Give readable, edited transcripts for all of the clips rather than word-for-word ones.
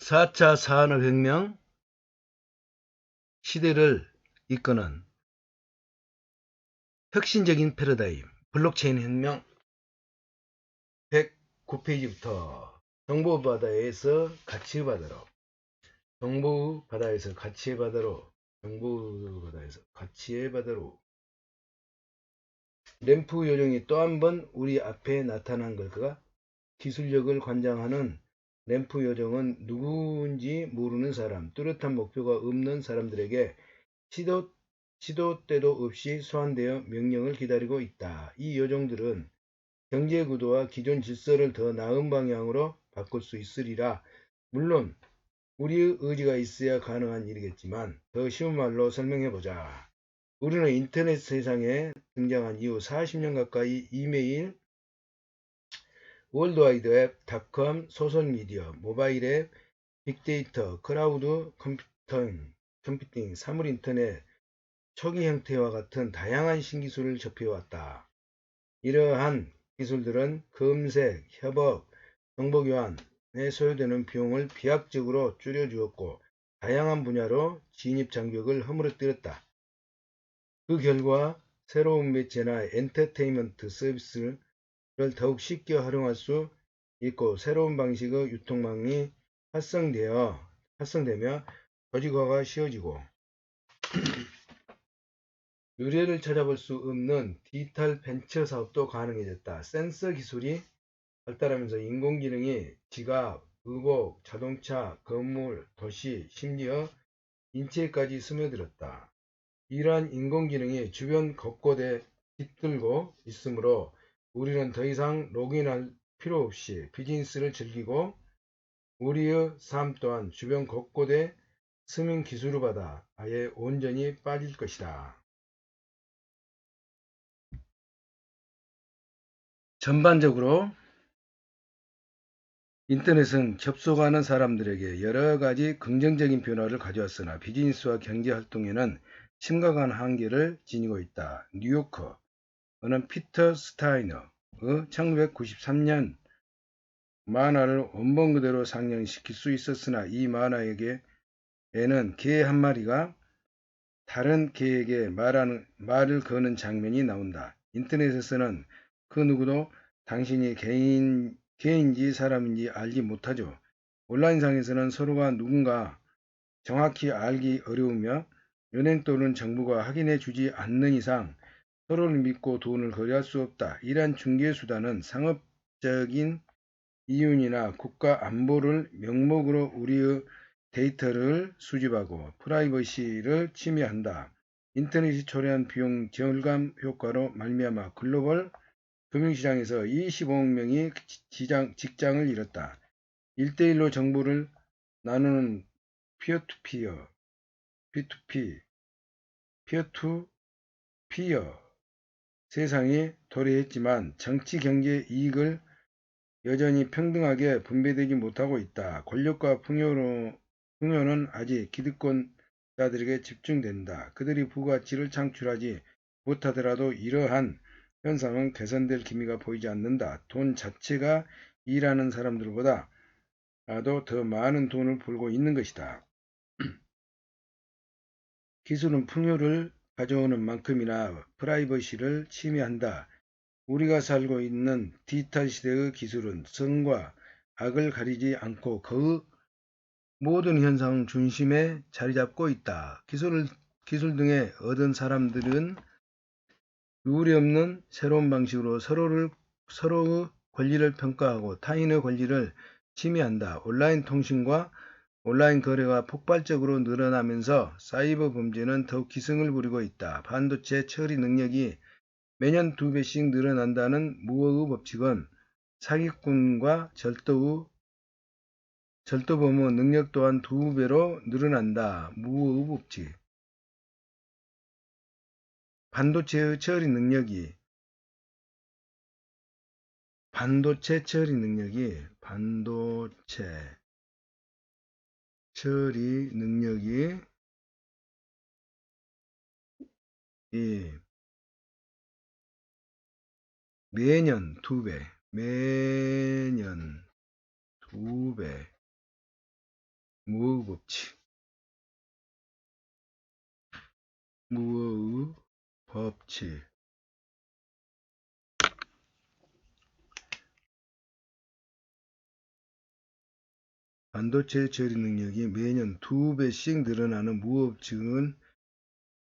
4차 산업혁명 시대를 이끄는 혁신적인 패러다임 블록체인 혁명 109페이지부터 정보 바다에서 가치의 바다로 정보 바다에서 가치의 바다로 정보 바다에서 가치의 바다로 램프 요정이 또 한 번 우리 앞에 나타난 걸까? 기술력을 관장하는 램프 요정은 누구인지 모르는 사람, 뚜렷한 목표가 없는 사람들에게 시도 때도 없이 소환되어 명령을 기다리고 있다. 이 요정들은 경제 구도와 기존 질서를 더 나은 방향으로 바꿀 수 있으리라. 물론 우리의 의지가 있어야 가능한 일이겠지만 더 쉬운 말로 설명해보자. 우리는 인터넷 세상에 등장한 이후 40년 가까이 이메일, 월드와이드웹, 닷컴, 소셜미디어, 모바일 앱, 빅데이터, 클라우드 컴퓨팅, 사물인터넷, 초기 형태와 같은 다양한 신기술을 접해왔다. 이러한 기술들은 검색, 협업, 정보교환에 소요되는 비용을 비약적으로 줄여주었고 다양한 분야로 진입장벽을 허물어뜨렸다. 그 결과 새로운 매체나 엔터테인먼트 서비스를 더욱 쉽게 활용할 수 있고 새로운 방식의 유통망이 활성되며 조직화가 쉬워지고 유례를 찾아볼 수 없는 디지털 벤처 사업도 가능해졌다. 센서 기술이 발달하면서 인공지능이 지갑, 의복, 자동차, 건물, 도시, 심지어 인체까지 스며들었다. 이러한 인공지능이 주변 곳곳에 깃들고 있으므로 우리는 더 이상 로그인할 필요 없이 비즈니스를 즐기고 우리의 삶 또한 주변 곳곳에 스밍 기술을 받아 아예 온전히 빠질 것이다. 전반적으로 인터넷은 접속하는 사람들에게 여러 가지 긍정적인 변화를 가져왔으나 비즈니스와 경제 활동에는 심각한 한계를 지니고 있다. 뉴요커는 피터 스타이너의 1993년 만화를 원본 그대로 상영시킬 수 있었으나 이 만화에는 개 한 마리가 다른 개에게 말을 거는 장면이 나온다. 인터넷에서는 그 누구도 당신이 개인지 사람인지 알지 못하죠. 온라인상에서는 서로가 누군가 정확히 알기 어려우며 은행 또는 정부가 확인해 주지 않는 이상 서로를 믿고 돈을 거래할 수 없다. 이러한 중개수단은 상업적인 이윤이나 국가 안보를 명목으로 우리의 데이터를 수집하고 프라이버시를 침해한다. 인터넷이 초래한 비용 절감 효과로 말미암아 글로벌 금융시장에서 25억 명이 직장을 잃었다. 1대1로 정보를 나누는 P2P, 피어 세상이 도래했지만 정치 경제 이익을 여전히 평등하게 분배되지 못하고 있다. 권력과 풍요는 아직 기득권자들에게 집중된다. 그들이 부가치를 창출하지 못하더라도 이러한 현상은 개선될 기미가 보이지 않는다. 돈 자체가 일하는 사람들보다도 더 많은 돈을 벌고 있는 것이다. 기술은 풍요를 가져오는 만큼이나 프라이버시를 침해한다. 우리가 살고 있는 디지털 시대의 기술은 선과 악을 가리지 않고 그 모든 현상 중심에 자리잡고 있다. 기술 등에 얻은 사람들은 유례없는 새로운 방식으로 서로의 권리를 평가하고 타인의 권리를 침해한다. 온라인 통신과 온라인 거래가 폭발적으로 늘어나면서 사이버 범죄는 더욱 기승을 부리고 있다. 반도체 처리 능력이 매년 2배씩 늘어난다는 무어의 법칙은 사기꾼과 절도범의 능력 또한 2배로 늘어난다. 무어의 법칙. 반도체 처리 능력이 매년 2배 무어의 법칙. 무어의 법칙. 반도체 처리 능력이 매년 2배씩 늘어나는 무어법칙은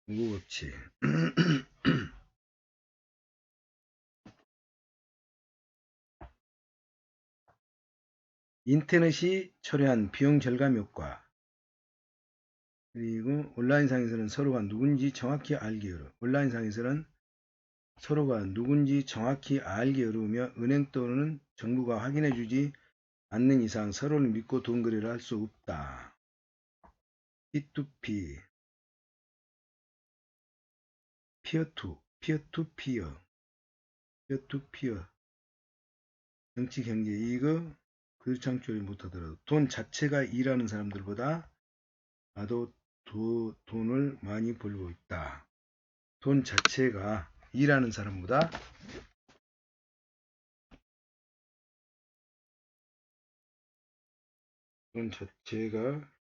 무어법칙. 인터넷이 초래한 비용 절감 효과. 그리고 온라인상에서는 서로가 누군지 정확히 알기 어려워. 온라인상에서는 서로가 누군지 정확히 알기 어려우며 은행 또는 정부가 확인해주지 않는 이상 서로를 믿고 돈 거래를 할 수 없다. P2P, 피어 투 피어, 정치 경제 이거 그 창출을 못하더라도 돈 자체가 일하는 사람들보다 나도 돈을 많이 벌고 있다. 돈 자체가 일하는 사람보다 돈 자체가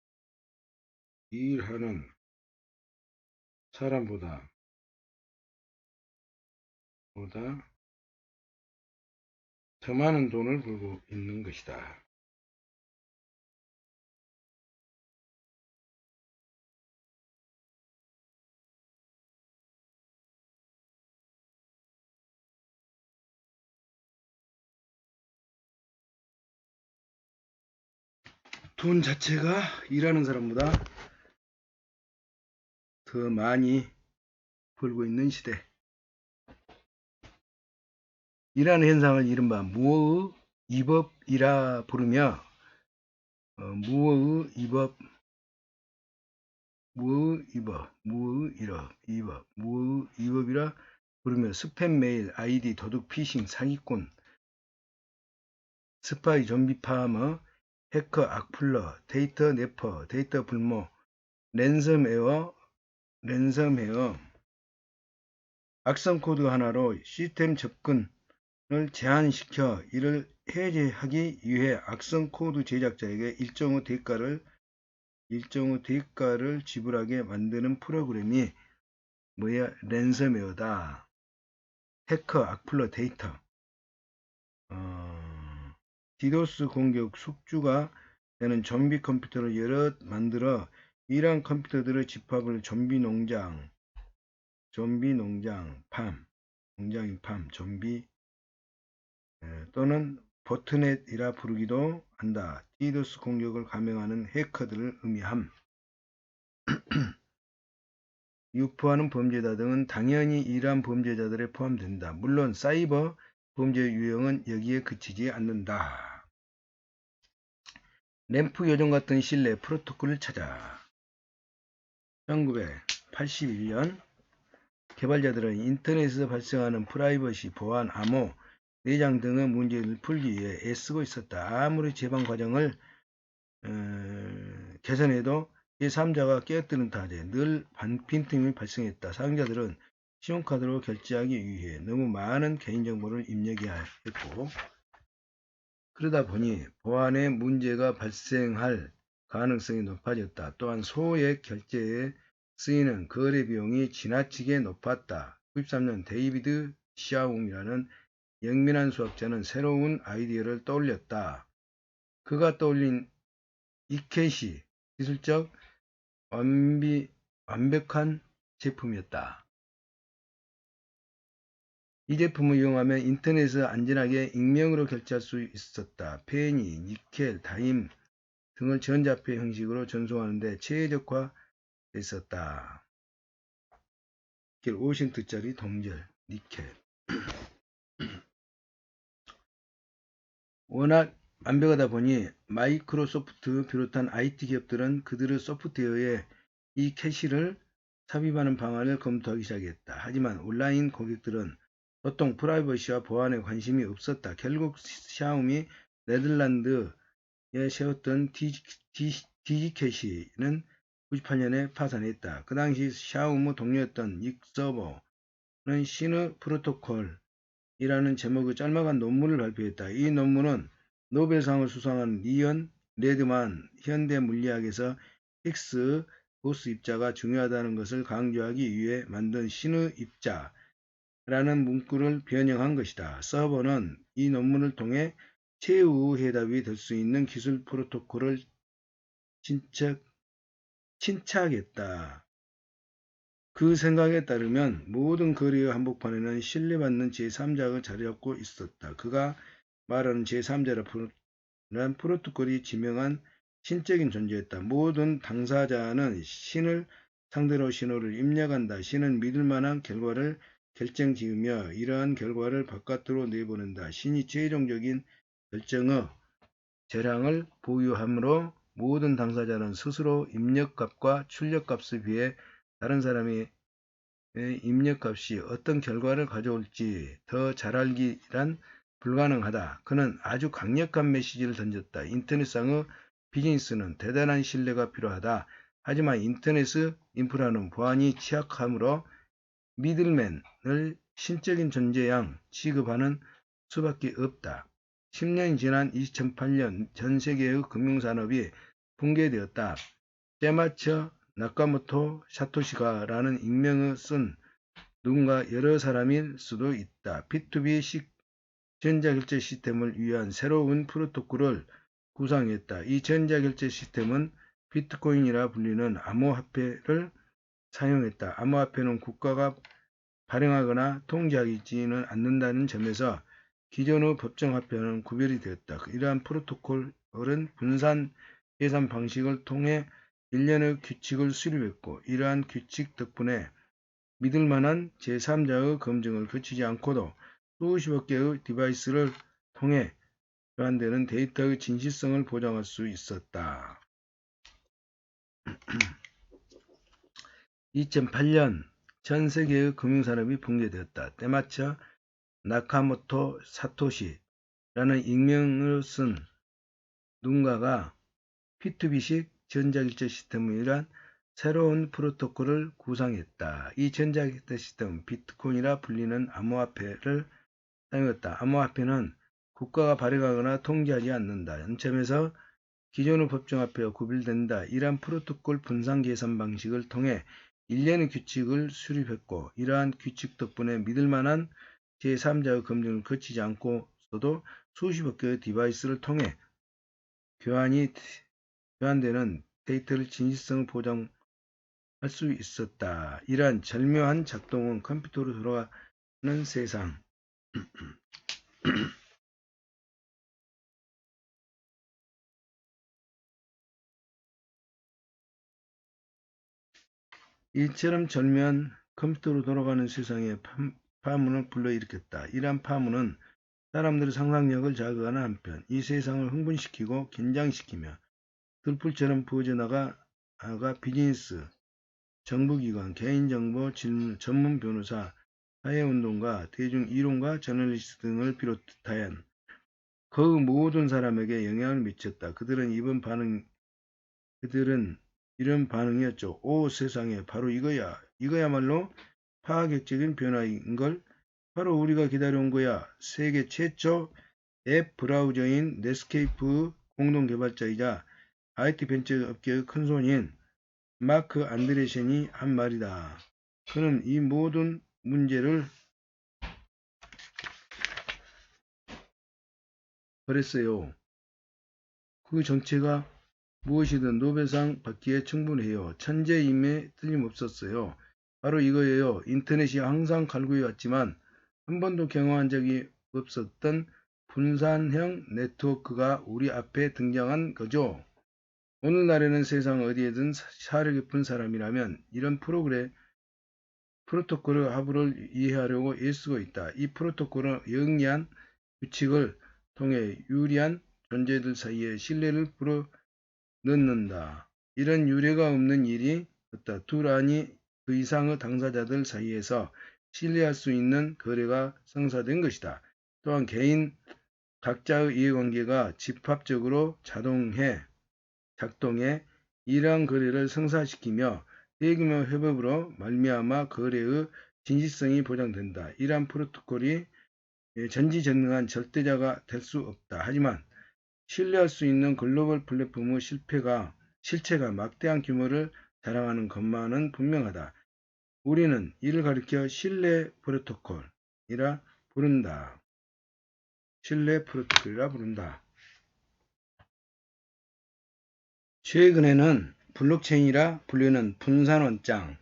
일하는 사람보다 더 많은 돈을 벌고 있는 것이다. 돈 자체가 일하는 사람보다 더 많이 벌고 있는 시대. 이라는 현상을 이른바 무어의 이법이라 부르며 무어의 이법이라 부르며 스팸 메일, 아이디 도둑, 피싱, 사기꾼, 스파이, 좀비 파머, 해커, 악플러, 데이터 네퍼, 데이터 불모, 랜섬웨어, 악성 코드 하나로 시스템 접근을 제한시켜 이를 해제하기 위해 악성 코드 제작자에게 일정의 대가를 지불하게 만드는 프로그램이 랜섬웨어다. 해커, 악플러, 데이터. 디도스 공격 숙주가 되는 좀비 컴퓨터를 여럿 만들어 이러한 컴퓨터들의 집합을 좀비 농장 좀비 또는 보트넷이라 부르기도 한다. 디도스 공격을 감행하는 해커들을 의미함. 유포하는 범죄자 등은 당연히 이러한 범죄자들에 포함된다. 물론 사이버 범죄 유형은 여기에 그치지 않는다. 램프 요정 같은 신뢰 프로토콜을 찾아. 1981년 개발자들은 인터넷에서 발생하는 프라이버시, 보안, 암호, 내장 등의 문제를 풀기 위해 애쓰고 있었다. 아무리 제방 과정을 개선해도 제3자가 깨어뜨린 탓에 늘 빈틈이 발생했다. 사용자들은 신용카드로 결제하기 위해 너무 많은 개인정보를 입력해야 했고 그러다 보니 보안에 문제가 발생할 가능성이 높아졌다. 또한 소액 결제에 쓰이는 거래 비용이 지나치게 높았다. 93년 데이비드 샤움이라는 영민한 수학자는 새로운 아이디어를 떠올렸다. 그가 떠올린 이켓이 기술적 완벽한 제품이었다. 이 제품을 이용하면 인터넷에서 안전하게 익명으로 결제할 수 있었다. 페니, 니켈, 다임 등을 전자표 형식으로 전송하는 데 최적화됐었다. 니켈 5센트짜리 동절, 니켈. 워낙 완벽하다 보니 마이크로소프트 비롯한 IT 기업들은 그들의 소프트웨어에 이 캐시를 삽입하는 방안을 검토하기 시작했다. 하지만 온라인 고객들은 보통 프라이버시와 보안에 관심이 없었다. 결국 샤오미 네덜란드에 세웠던 디지캐시는 98년에 파산했다. 그 당시 샤오미 동료였던 닉 서버는 신의 프로토콜이라는 제목의 짤막한 논문을 발표했다. 이 논문은 노벨상을 수상한 리언 레드만 현대물리학에서 힉스 보스 입자가 중요하다는 것을 강조하기 위해 만든 신의 입자라는 문구를 변형한 것이다. 서버는 이 논문을 통해 최후의 해답이 될 수 있는 기술 프로토콜을 침착했다. 그 생각에 따르면 모든 거래의 한복판에는 신뢰받는 제3자가 자리잡고 있었다. 그가 말하는 제3자란 프로토콜이 지명한 신적인 존재였다. 모든 당사자는 신을 상대로 신호를 입력한다. 신은 믿을 만한 결과를 결정지으며 이러한 결과를 바깥으로 내보낸다. 신이 최종적인 결정의 재량을 보유하므로 모든 당사자는 스스로 입력값과 출력값에 비해 다른 사람의 입력값이 어떤 결과를 가져올지 더 잘 알기란 불가능하다. 그는 아주 강력한 메시지를 던졌다. 인터넷상의 비즈니스는 대단한 신뢰가 필요하다. 하지만 인터넷 인프라는 보안이 취약하므로 미들맨을 신적인 존재양 취급하는 수밖에 없다. 10년이 지난 2008년 전 세계의 금융산업이 붕괴되었다. 때마쳐 나카모토 사토시가라는 익명을 쓴 누군가 여러 사람일 수도 있다. P2P 전자결제 시스템을 위한 새로운 프로토콜을 구상했다. 이 전자결제 시스템은 비트코인이라 불리는 암호화폐를 사용했다. 암호화폐는 국가가 발행하거나 통제하지는 않는다는 점에서 기존의 법정화폐와는 구별이 되었다. 이러한 프로토콜은 분산 계산 방식을 통해 일련의 규칙을 수립했고 이러한 규칙 덕분에 믿을만한 제3자의 검증을 거치지 않고도 수십억 개의 디바이스를 통해 교환되는 데이터의 진실성을 보장할 수 있었다. 2008년 전 세계의 금융산업이 붕괴되었다. 때마쳐 나카모토 사토시라는 익명을 쓴 누군가가 P2P식 전자결제 시스템을 위한 새로운 프로토콜을 구상했다. 이 전자결제 시스템은 비트코인이라 불리는 암호화폐를 사용했다. 암호화폐는 국가가 발행하거나 통제하지 않는다. 연점에서 기존의 법정화폐와 구별된다. 이러한 프로토콜 분산 계산 방식을 통해 일련의 규칙을 수립했고 이러한 규칙 덕분에 믿을만한 제3자의 검증을 거치지 않고서도 수십억 개의 디바이스를 통해 교환되는 데이터를 진실성을 보장할 수 있었다. 이러한 절묘한 작동은 컴퓨터로 돌아가는 세상. 이처럼 절묘한 컴퓨터로 돌아가는 세상에 파문을 불러일으켰다. 이러한 파문은 사람들의 상상력을 자극하는 한편 이 세상을 흥분시키고 긴장시키며 들불처럼 부어져나가 비즈니스, 정부기관, 개인정보 전문 변호사, 사회운동가, 대중이론가, 저널리스트 등을 비롯하여 그 모든 사람에게 영향을 미쳤다. 그들은 이런 반응이었죠. 오 세상에 바로 이거야. 이거야말로 파격적인 변화인걸. 바로 우리가 기다려온 거야. 세계 최초 앱 브라우저인 넷스케이프 공동 개발자이자 IT 벤처 업계의 큰손인 마크 안드레센이 한 말이다. 그는 이 모든 문제를 그랬어요. 그 정체가 무엇이든 노벨상 받기에 충분해요. 천재임에 틀림없었어요. 바로 이거예요. 인터넷이 항상 갈구해 왔지만 한 번도 경험한 적이 없었던 분산형 네트워크가 우리 앞에 등장한 거죠. 오늘날에는 세상 어디에든 사려 깊은 사람이라면 이런 프로토콜의 하부를 이해하려고 애쓰고 있다. 이 프로토콜은 영리한 규칙을 통해 유리한 존재들 사이에 신뢰를 불어넣는다. 이런 유례가 없는 일이 없다. 둘 아니 그 이상의 당사자들 사이에서 신뢰할 수 있는 거래가 성사된 것이다. 또한 개인 각자의 이해관계가 집합적으로 작동해 이러한 거래를 성사시키며 대규모 협업으로 말미암아 거래의 진실성이 보장된다. 이러한 프로토콜이 전지전능한 절대자가 될 수 없다. 하지만 신뢰할 수 있는 글로벌 플랫폼의 실체가 막대한 규모를 자랑하는 것만은 분명하다. 우리는 이를 가리켜 신뢰 프로토콜이라 부른다. 신뢰 프로토콜이라 부른다. 최근에는 블록체인이라 불리는 분산원장,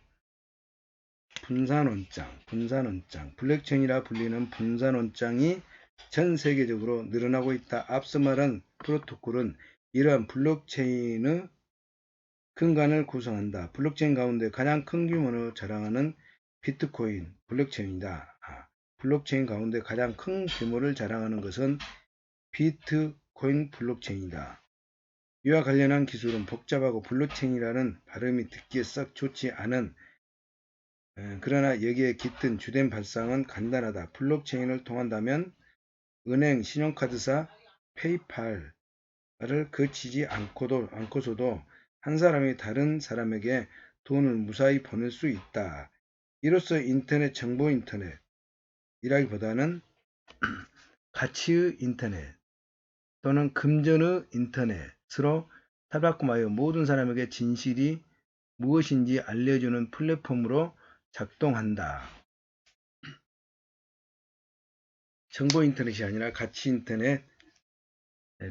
블록체인이라 불리는 분산원장이 전 세계적으로 늘어나고 있다. 앞서 말한 프로토콜은 이러한 블록체인의 근간을 구성한다. 블록체인 가운데 가장 큰 규모로 자랑하는 비트코인 블록체인이다. 블록체인 가운데 가장 큰 규모를 자랑하는 것은 비트코인 블록체인이다. 이와 관련한 기술은 복잡하고 블록체인이라는 발음이 듣기에 썩 좋지 않은 그러나 여기에 깃든 주된 발상은 간단하다. 블록체인을 통한다면 은행, 신용카드사, 페이팔을 거치지 않고서도 한 사람이 다른 사람에게 돈을 무사히 보낼 수 있다. 이로써 인터넷, 정보 인터넷이라기보다는 가치의 인터넷 또는 금전의 인터넷으로 탈바꿈하여 모든 사람에게 진실이 무엇인지 알려주는 플랫폼으로 작동한다. 정보 인터넷이 아니라 가치 인터넷,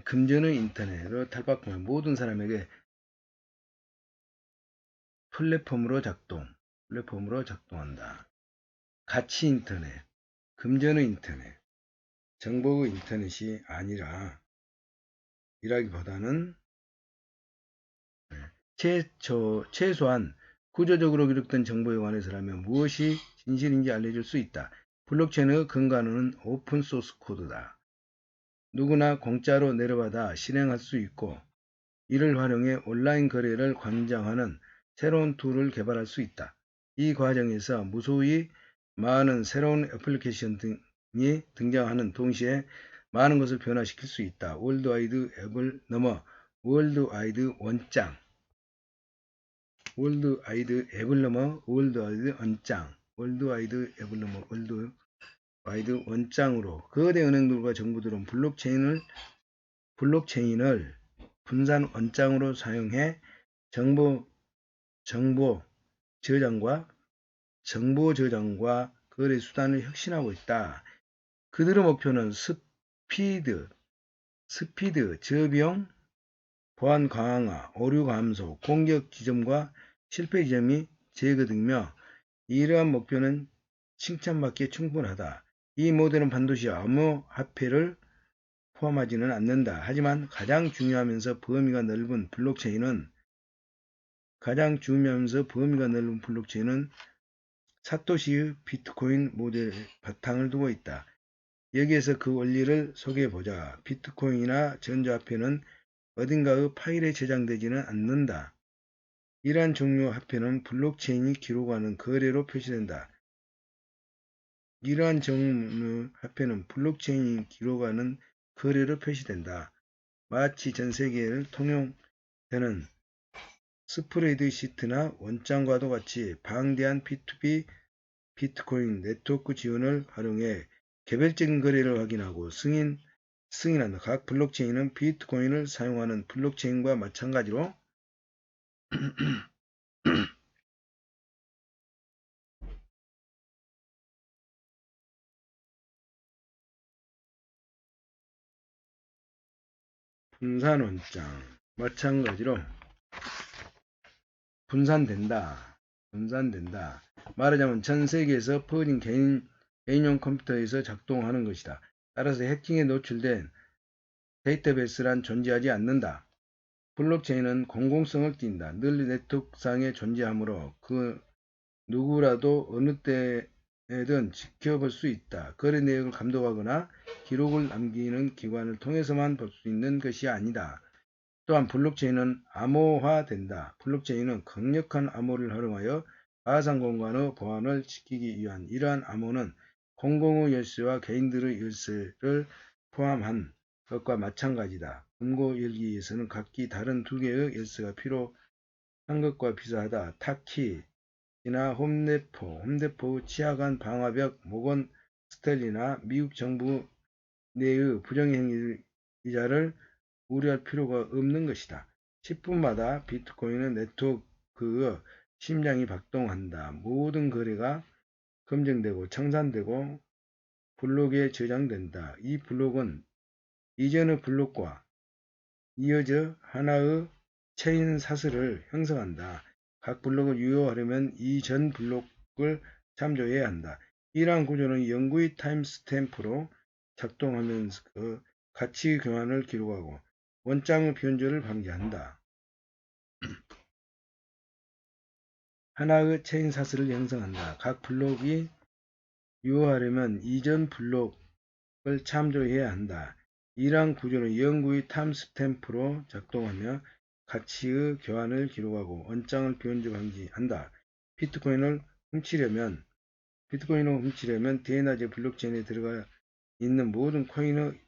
금전의 인터넷으로 탈바꿈하여 모든 사람에게 플랫폼으로 작동한다. 가치 인터넷, 금전의 인터넷, 정보의 인터넷이 아니라 이라기보다는 최소한 구조적으로 기록된 정보에 관해서라면 무엇이 진실인지 알려줄 수 있다. 블록체인의 근간은 오픈소스 코드다. 누구나 공짜로 내려받아 실행할 수 있고 이를 활용해 온라인 거래를 관장하는 새로운 툴을 개발할 수 있다. 이 과정에서 무수히 많은 새로운 애플리케이션 등이 등장하는 동시에 많은 것을 변화시킬 수 있다. 월드와이드 앱을 넘어 월드와이드 원장, 월드와이드 앱을 넘어 월드와이드 원장으로 거대 은행들과 정부들은 블록체인을 분산 원장으로 사용해 정보 저장과 거래 수단을 혁신하고 있다. 그들의 목표는 스피드, 저비용, 보안 강화, 오류 감소, 공격 지점과 실패 지점이 제거되며 이러한 목표는 칭찬받기에 충분하다. 이 모델은 반드시 암호화폐를 포함하지는 않는다. 하지만 가장 중요하면서 범위가 넓은 블록체인은 사토시의 비트코인 모델에 바탕을 두고 있다. 여기에서 그 원리를 소개해보자. 비트코인이나 전자화폐는 어딘가의 파일에 저장되지는 않는다. 이러한 종류 화폐는 블록체인이 기록하는 거래로 표시된다. 마치 전 세계를 통용되는 스프레드시트나 원장과도 같이 방대한 P2P 비트코인 네트워크 지원을 활용해 개별적인 거래를 확인하고 승인한다. 각 블록체인은 비트코인을 사용하는 블록체인과 마찬가지로 분산원장 마찬가지로 분산된다. 말하자면 전 세계에서 퍼진 개인용 컴퓨터에서 작동하는 것이다. 따라서 해킹에 노출된 데이터베이스란 존재하지 않는다. 블록체인은 공공성을 띈다. 늘 네트워크상에 존재하므로 그 누구라도 어느 때에든 지켜볼 수 있다. 거래 내역을 감독하거나 기록을 남기는 기관을 통해서만 볼 수 있는 것이 아니다. 또한 블록체인은 암호화된다. 블록체인은 강력한 암호를 활용하여 가상 공간의 보안을 지키기 위한 이러한 암호는 공공의 열쇠와 개인들의 열쇠를 포함한 것과 마찬가지다. 금고 열기 위해서는 각기 다른 두 개의 열쇠가 필요한 것과 비슷하다. 타키나 홈데포의 치아간 방화벽, 모건 스탠리나 미국 정부 내의 부정행위자를 우려할 필요가 없는 것이다. 10분마다 비트코인은 네트워크의 심장이 박동한다. 모든 거래가 검증되고 청산되고 블록에 저장된다. 이 블록은 이전의 블록과 이어져 하나의 체인 사슬을 형성한다. 각 블록을 유효하려면 이전 블록을 참조해야 한다. 이러한 구조는 영구의 타임스탬프로 작동하면서 가치 교환을 기록하고 원장의 변조를 방지한다. 하나의 체인 사슬을 형성한다. 각 블록이 유효하려면 이전 블록을 참조해야 한다. 이러한 구조는 영구의 타임스탬프로 작동하며 가치의 교환을 기록하고 원장을 변조 방지한다. 비트코인을 훔치려면 대낮에 블록체인에 들어가 있는 모든 코인의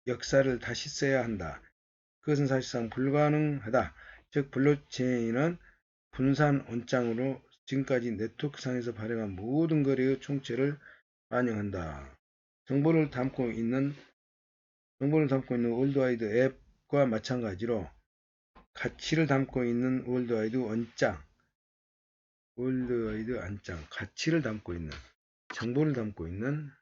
역사를 다시 써야 한다. 그것은 사실상 불가능하다. 즉 블록체인은 분산 원장으로 지금까지 네트워크상에서 발행한 모든 거래의 총체를 반영한다. 정보를 담고 있는 월드와이드 앱과 마찬가지로 가치를 담고 있는 월드와이드 안장, 가치를 담고 있는, 정보를 담고 있는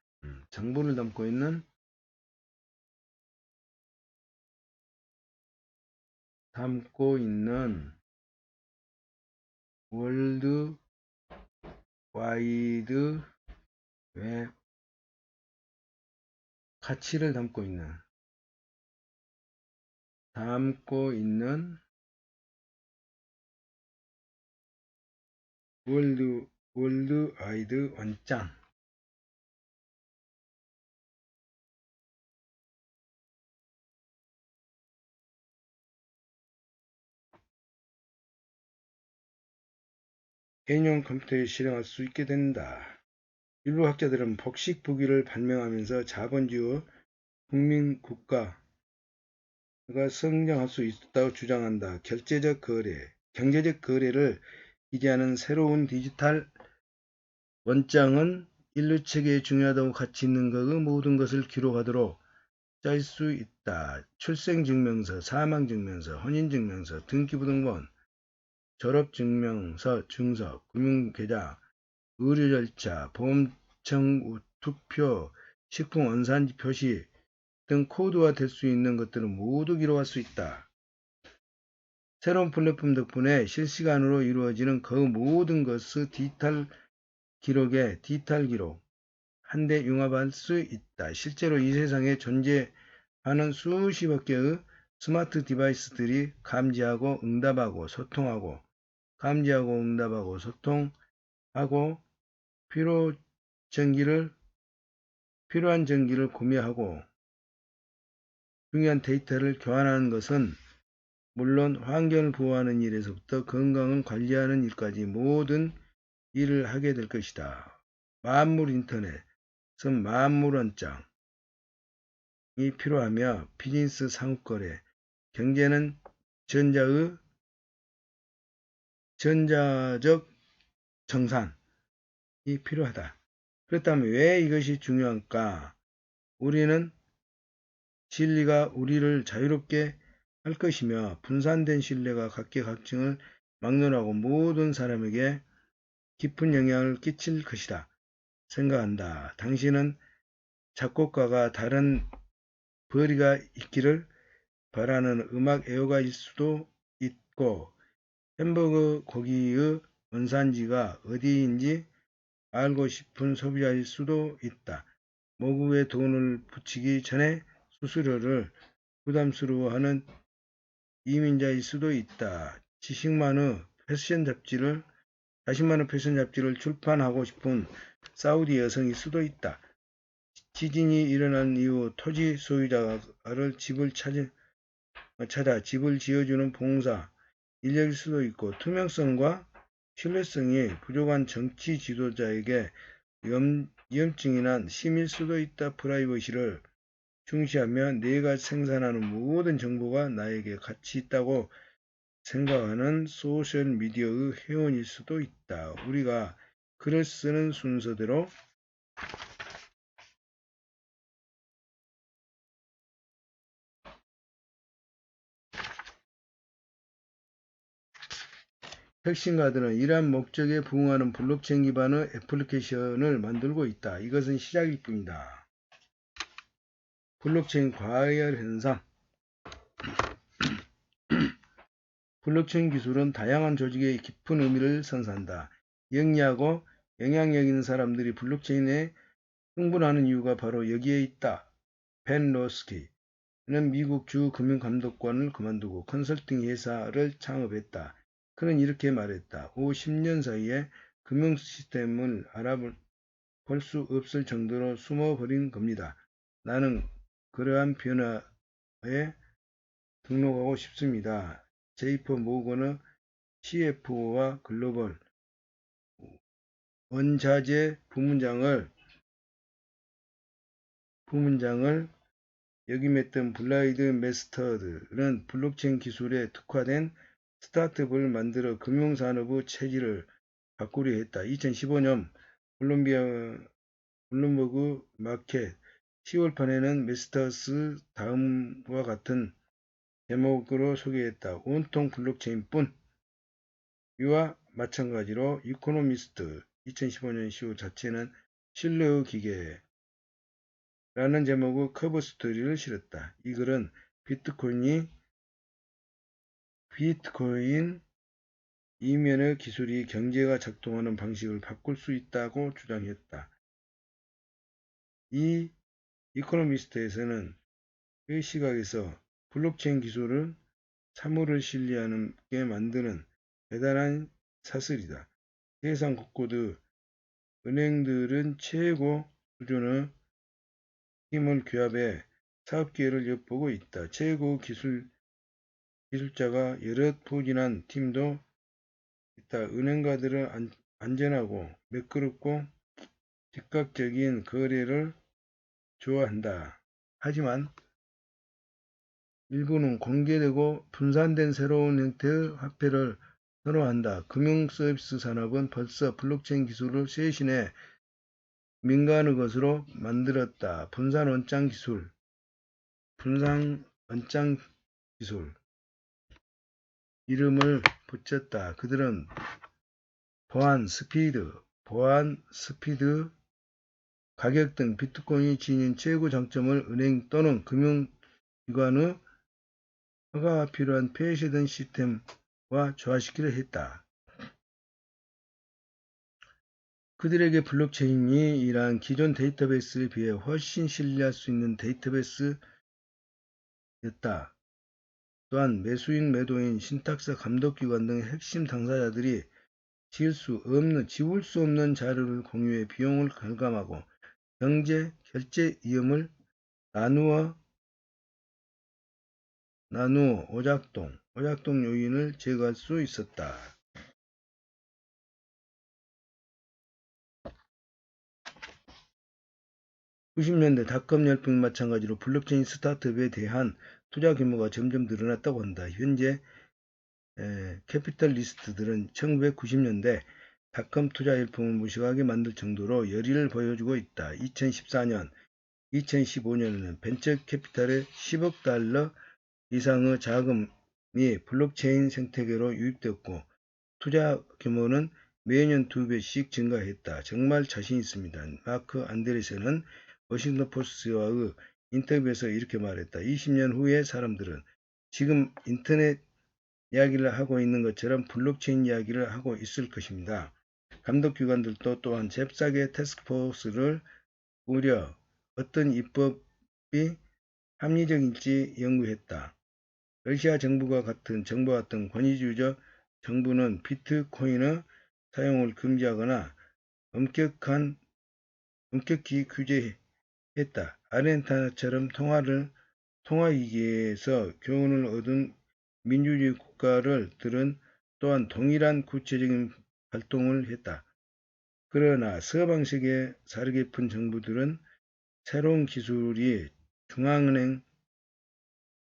월드와이드 웹, 가치를 담고 있는 월드와이드 원장. 개인용 컴퓨터에 실행할 수 있게 된다. 일부 학자들은 복식 부기를 발명하면서 자본주의 국민 국가가 성장할 수 있다고 주장한다. 경제적 거래를 기재하는 새로운 디지털 원장은 인류 체계에 중요하다고 가치 있는 것의 모든 것을 기록하도록 짤 수 있다. 출생증명서, 사망증명서, 혼인증명서, 등기부등본, 졸업증명서, 증서, 금융계좌, 의료절차, 보험청구, 투표, 식품 원산지 표시 등 코드화 될 수 있는 것들은 모두 기록할 수 있다. 새로운 플랫폼 덕분에 실시간으로 이루어지는 그 모든 것의 디지털 기록 한데 융합할 수 있다. 실제로 이 세상에 존재하는 수십억 개의 스마트 디바이스들이 감지하고 응답하고 소통하고 필요한 전기를 구매하고 중요한 데이터를 교환하는 것은 물론 환경을 보호하는 일에서부터 건강을 관리하는 일까지 모든 일을 하게 될 것이다. 만물 인터넷은 만물 원장이 필요하며 비즈니스 상업거래, 경제는 전자적 정산이 필요하다. 그렇다면 왜 이것이 중요한가? 우리는 진리가 우리를 자유롭게 할 것이며 분산된 신뢰가 각계각층을 막론하고 모든 사람에게 깊은 영향을 끼칠 것이다. 생각한다. 당신은 작곡가가 다른 벌이가 있기를 바라는 음악 애호가일 수도 있고 햄버거 고기의 원산지가 어디인지 알고 싶은 소비자일 수도 있다. 모국에 돈을 붙이기 전에 수수료를 부담스러워하는 이민자일 수도 있다. 자신만의 패션 잡지를 출판하고 싶은 사우디 여성일 수도 있다. 지진이 일어난 이후 토지 소유자를 집을 찾아 집을 지어주는 봉사 인력일 수도 있고 투명성과 신뢰성이 부족한 정치 지도자에게 위험증이 난 심일 수도 있다. 프라이버시를 중시하며 내가 생산하는 모든 정보가 나에게 가치 있다고 생각하는 소셜미디어의 회원일 수도 있다. 우리가 글을 쓰는 순서대로 혁신가들은 이러한 목적에 부응하는 블록체인 기반의 애플리케이션을 만들고 있다. 이것은 시작일 뿐이다. 블록체인 과열 현상. 블록체인 기술은 다양한 조직의 깊은 의미를 선사한다. 영리하고 영향력 있는 사람들이 블록체인에 흥분하는 이유가 바로 여기에 있다. 벤 로스키는 미국 주 금융감독관을 그만두고 컨설팅 회사를 창업했다. 그는 이렇게 말했다. 50년 사이에 금융 시스템을 알아볼 수 없을 정도로 숨어버린 겁니다. 나는 그러한 변화에 등록하고 싶습니다. 제이프 모건의 CFO와 글로벌 원자재 부문장을 역임했던 블라이드 메스터드는 블록체인 기술에 특화된 스타트업을 만들어 금융산업의 체질을 바꾸려 했다. 2015년 블룸버그 마켓 10월판에는 메스터스 다음과 같은 제목으로 소개했다. 온통 블록체인뿐. 이와 마찬가지로 이코노미스트 2015년 10월 자체는 신뢰의 기계라는 제목의 커버 스토리를 실었다. 이 글은 비트코인 이면의 기술이 경제가 작동하는 방식을 바꿀 수 있다고 주장했다. 이 이코노미스트에서는 그 시각에서 블록체인 기술은 사물을 신뢰하게 만드는 대단한 사슬이다. 세상 곳곳의 은행들은 최고 수준의 힘을 규합해 사업기회를 엿보고 있다. 최고 기술자가 여럿 포진한 팀도 있다. 은행가들은 안전하고 매끄럽고 즉각적인 거래를 좋아한다. 하지만 일부는 공개되고 분산된 새로운 형태의 화폐를 선호한다. 금융서비스 산업은 벌써 블록체인 기술을 쇄신해 민간의 것으로 만들었다. 분산 원장 기술 이름을 붙였다. 그들은 보안, 스피드, 가격 등 비트코인이 지닌 최고 장점을 은행 또는 금융기관의 허가가 필요한 폐쇄된 시스템과 조화시키려 했다. 그들에게 블록체인이 이러한 기존 데이터베이스에 비해 훨씬 신뢰할 수 있는 데이터베이스였다. 또한 매수인, 매도인, 신탁사, 감독기관 등 핵심 당사자들이 지울 수 없는 자료를 공유해 비용을 절감하고 결제 위험을 나누어 오작동 요인을 제거할 수 있었다. 90년대 닷컴 열풍과 마찬가지로 블록체인 스타트업에 대한 투자 규모가 점점 늘어났다고 한다. 현재 캐피털리스트들은 1990년대 닷컴 투자 열풍을 무식하게 만들 정도로 열의를 보여주고 있다. 2014년, 2015년에는 벤처 캐피탈의 10억 달러 이상의 자금이 블록체인 생태계로 유입되었고 투자 규모는 매년 2배씩 증가했다. 정말 자신 있습니다. 마크 안드레센은 워싱턴 포스트와의 인터뷰에서 이렇게 말했다. 20년 후에 사람들은 지금 인터넷 이야기를 하고 있는 것처럼 블록체인 이야기를 하고 있을 것입니다. 감독기관들도 또한 잽싸게 태스크포스를 꾸려 어떤 입법이 합리적일지 연구했다. 러시아 정부와 같은 권위주의적 정부는 비트코인의 사용을 금지하거나 엄격히 규제했다. 아르헨티나처럼 통화위기에서 교훈을 얻은 민주주의 국가들은 또한 동일한 구체적인 활동을 했다. 그러나 서방식의 사르게픈 정부들은 새로운 기술이 중앙은행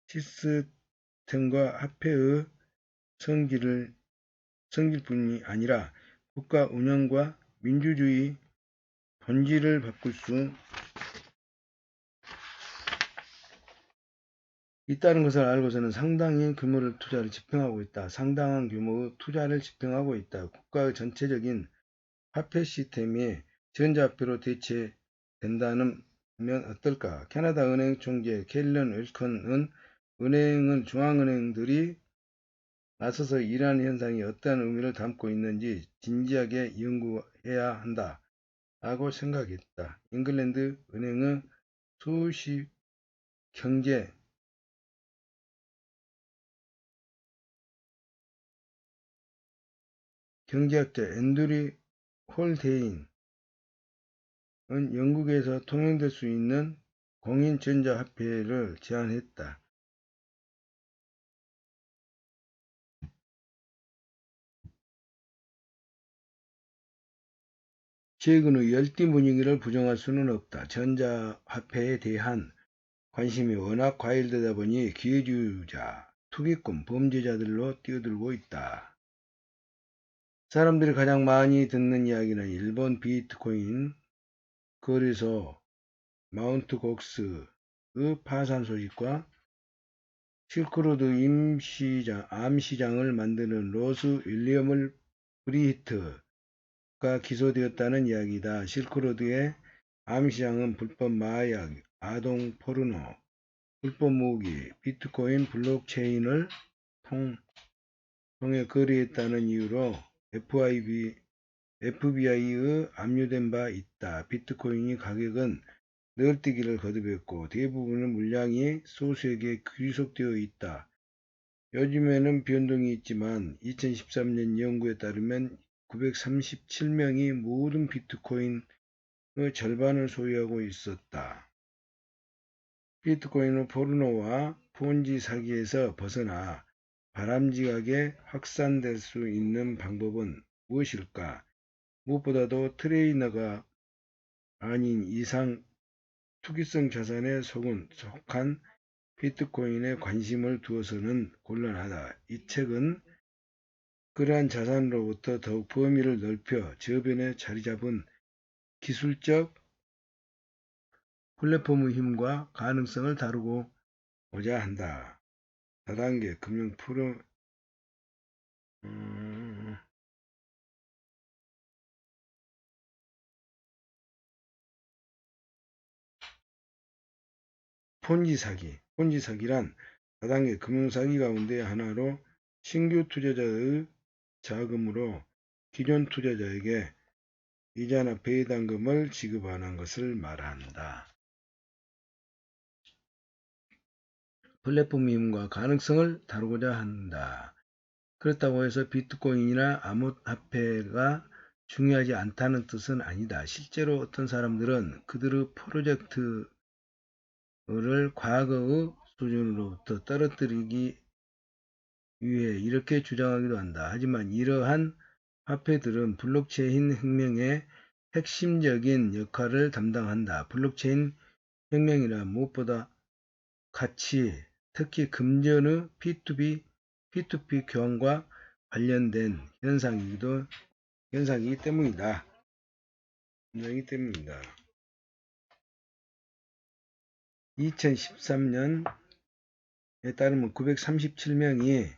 시스템과 화폐의 성질뿐이 아니라 국가 운영과 민주주의 본질을 바꿀 수 있다는 것을 알고서는 상당한 규모의 투자를 집행하고 있다. 상당한 규모의 투자를 집행하고 있다. 국가의 전체적인 화폐 시스템이 전자화폐로 대체된다면 어떨까? 캐나다 은행 총재 캘런 웰컨은 중앙은행들이 나서서 이러한 현상이 어떠한 의미를 담고 있는지 진지하게 연구해야 한다. 라고 생각했다. 잉글랜드 은행의 수십 경제학자 앤드류 홀데인은 영국에서 통용될 수 있는 공인 전자화폐를 제안했다. 최근의 열띤 분위기를 부정할 수는 없다. 전자화폐에 대한 관심이 워낙 과열되다 보니 기회주의자, 투기꾼, 범죄자들로 뛰어들고 있다. 사람들이 가장 많이 듣는 이야기는 일본 비트코인 거래소 마운트 곡스의 파산 소식과 실크로드 암시장을 만드는 로스 윌리엄 브리히트가 기소되었다는 이야기다. 실크로드의 암시장은 불법 마약, 아동 포르노, 불법 무기, 비트코인 블록체인을 통해 거래했다는 이유로 FBI의 압류된 바 있다. 비트코인의 가격은 늘뛰기를 거듭했고 대부분의 물량이 소수에게 귀속되어 있다. 요즘에는 변동이 있지만 2013년 연구에 따르면 937명이 모든 비트코인의 절반을 소유하고 있었다. 비트코인은 포르노와 폰지 사기에서 벗어나 바람직하게 확산될 수 있는 방법은 무엇일까? 무엇보다도 트레이너가 아닌 이상 투기성 자산에 속한 비트코인에 관심을 두어서는 곤란하다. 이 책은 그러한 자산으로부터 더욱 범위를 넓혀 저변에 자리잡은 기술적 플랫폼의 힘과 가능성을 다루고자 한다. 다단계 금융 폰지 사기란 다단계 금융사기 가운데 하나로 신규 투자자의 자금으로 기존 투자자에게 이자나 배당금을 지급하는 것을 말한다. 플랫폼 힘과 가능성을 다루고자 한다. 그렇다고 해서 비트코인이나 암호화폐가 중요하지 않다는 뜻은 아니다. 실제로 어떤 사람들은 그들의 프로젝트를 과거의 수준으로부터 떨어뜨리기 위해 이렇게 주장하기도 한다. 하지만 이러한 화폐들은 블록체인 혁명의 핵심적인 역할을 담당한다. 블록체인 혁명이란 무엇보다 가치, 특히 금전의 P2P 교환과 관련된 현상이기 때문이다. 2013년에 따르면 937명이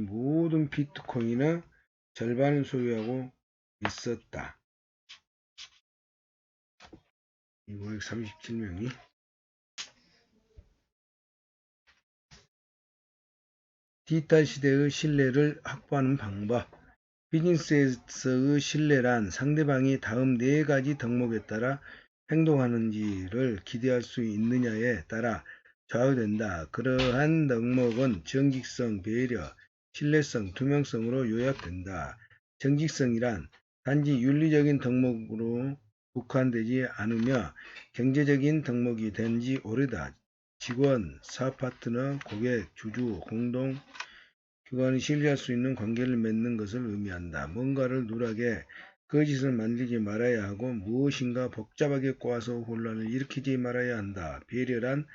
모든 비트코인의 절반을 소유하고 있었다. 537명이 디지털 시대의 신뢰를 확보하는 방법. 비즈니스에서의 신뢰란 상대방이 다음 4가지 덕목에 따라 행동하는지를 기대할 수 있느냐에 따라 좌우된다. 그러한 덕목은 정직성, 배려, 신뢰성, 투명성으로 요약된다. 정직성이란 단지 윤리적인 덕목으로 국한되지 않으며 경제적인 덕목이 된 지 오래다. 직원, 사업파트너, 고객, 주주, 공동기관이 신뢰할 수 있는 관계를 맺는 것을 의미한다. 뭔가를 누락해 거짓을 만들지 말아야 하고 무엇인가 복잡하게 꼬아서 혼란을 일으키지 말아야 한다. 배려란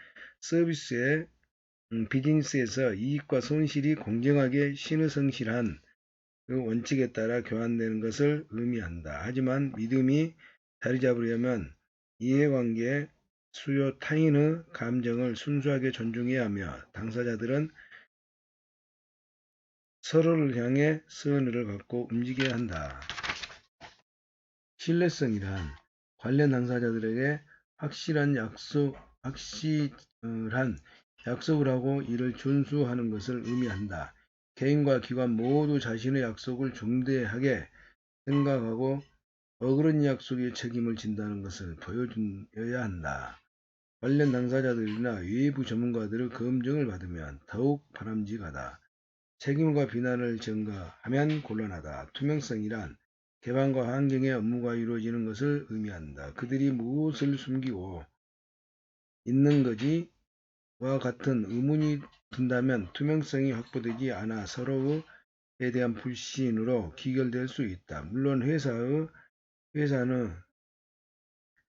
비즈니스에서 이익과 손실이 공정하게 신의성실한 그 원칙에 따라 교환되는 것을 의미한다. 하지만 믿음이 자리 잡으려면 이해관계 수요 타인의 감정을 순수하게 존중해야 하며 당사자들은 서로를 향해 선의를 갖고 움직여야 한다. 신뢰성이란 관련 당사자들에게 확실한 약속을 하고 이를 준수하는 것을 의미한다. 개인과 기관 모두 자신의 약속을 중대하게 생각하고 어그러진 약속에 책임을 진다는 것을 보여줘야 한다. 관련 당사자들이나 외부 전문가들의 검증을 받으면 더욱 바람직하다. 책임과 비난을 전가하면 곤란하다. 투명성이란 개방과 환경의 업무가 이루어지는 것을 의미한다. 그들이 무엇을 숨기고 있는 거지와 같은 의문이 든다면 투명성이 확보되지 않아 서로에 대한 불신으로 귀결될 수 있다. 물론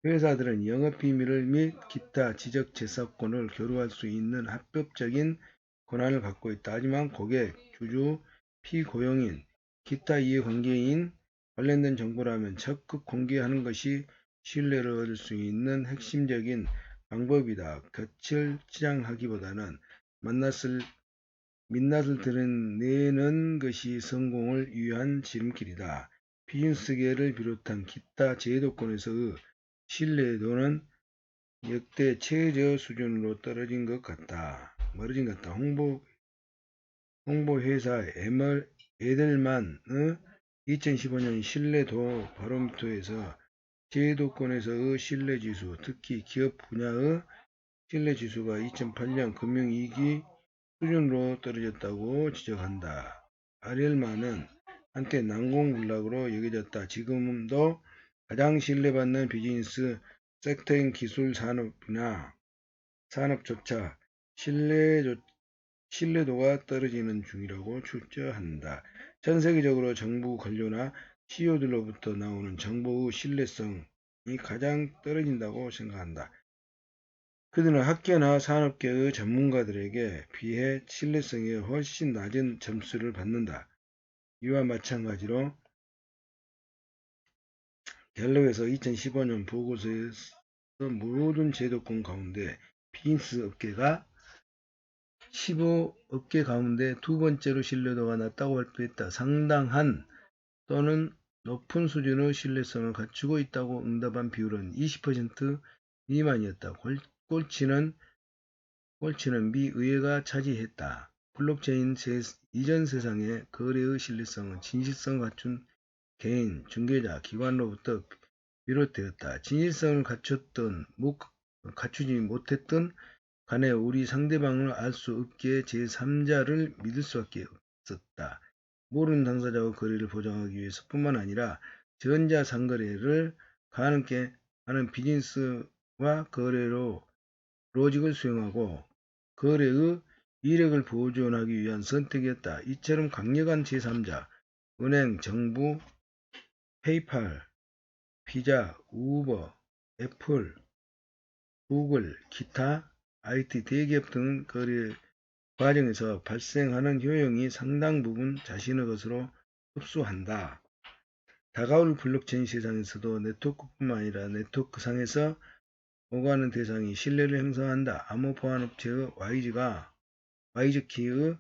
회사들은 영업비밀을 및 기타 지적재산권을 교류할 수 있는 합법적인 권한을 갖고 있다. 하지만 고객, 주주, 피고용인, 기타 이해관계인 관련된 정보라면 적극 공개하는 것이 신뢰를 얻을 수 있는 핵심적인 방법이다. 곁을 치장하기보다는 민낯을 드러내는 것이 성공을 위한 지름길이다. 비즈니스계를 비롯한 기타 제도권에서의 신뢰도는 역대 최저 수준으로 떨어진 것 같다. 홍보회사 에델만의 2015년 신뢰도 바로미터에서 제도권에서의 신뢰지수, 특히 기업 분야의 신뢰지수가 2008년 금융위기 수준으로 떨어졌다고 지적한다. 에델만은 한때 난공불락으로 여겨졌다. 지금도 가장 신뢰받는 비즈니스 섹터인 기술 산업조차 신뢰도가 떨어지는 중이라고 추정한다. 전 세계적으로 정부 관료나 CEO들로부터 나오는 정보의 신뢰성이 가장 떨어진다고 생각한다. 그들은 학계나 산업계의 전문가들에게 비해 신뢰성에 훨씬 낮은 점수를 받는다. 이와 마찬가지로 갤럽에서 2015년 보고서에서 모든 제도권 가운데 비즈니스 업계가 15업계 가운데 두 번째로 신뢰도가 낮다고 발표했다. 상당한 또는 높은 수준의 신뢰성을 갖추고 있다고 응답한 비율은 20% 미만이었다. 꼴찌는 미 의회가 차지했다. 블록체인 이전 세상의 거래의 신뢰성은 진실성을 갖춘 개인, 중개자, 기관으로부터 비롯되었다. 진실성을 갖추지 못했던 간에 우리 상대방을 알 수 없기에 제3자를 믿을 수밖에 없었다. 모르는 당사자와 거래를 보장하기 위해서뿐만 아니라 전자상거래를 가능케 하는 비즈니스와 거래로 로직을 수행하고 거래의 이력을 보존하기 위한 선택이었다. 이처럼 강력한 제3자, 은행, 정부, 페이팔, 피자, 우버, 애플, 구글, 기타 IT 대기업 등 거래 과정에서 발생하는 효용이 상당 부분 자신의 것으로 흡수한다. 다가올 블록체인 세상에서도 네트워크뿐만 아니라 네트워크상에서 오가는 대상이 신뢰를 형성한다. 암호 보안업체의 와이즈키의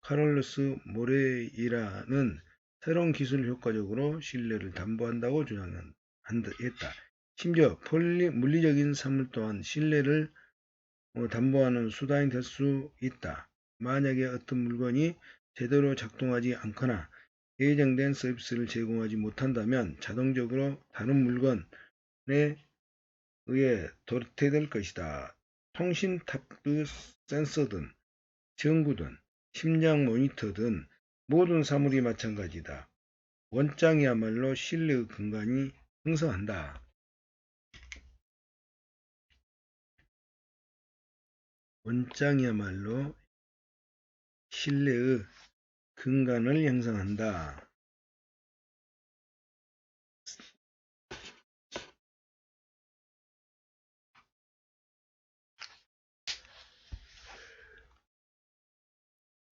카를로스 모레이라는 새로운 기술을 효과적으로 신뢰를 담보한다고 주장했다. 심지어 물리적인 사물 또한 신뢰를 담보하는 수단이 될 수 있다. 만약에 어떤 물건이 제대로 작동하지 않거나 예정된 서비스를 제공하지 못한다면 자동적으로 다른 물건에 의해 도태될 것이다. 통신 탑의 센서든 전구든 심장 모니터 등 모든 사물이 마찬가지다. 원장이야말로 신뢰의 근간이 형성한다. 원장이야말로 신뢰의 근간을 형성한다.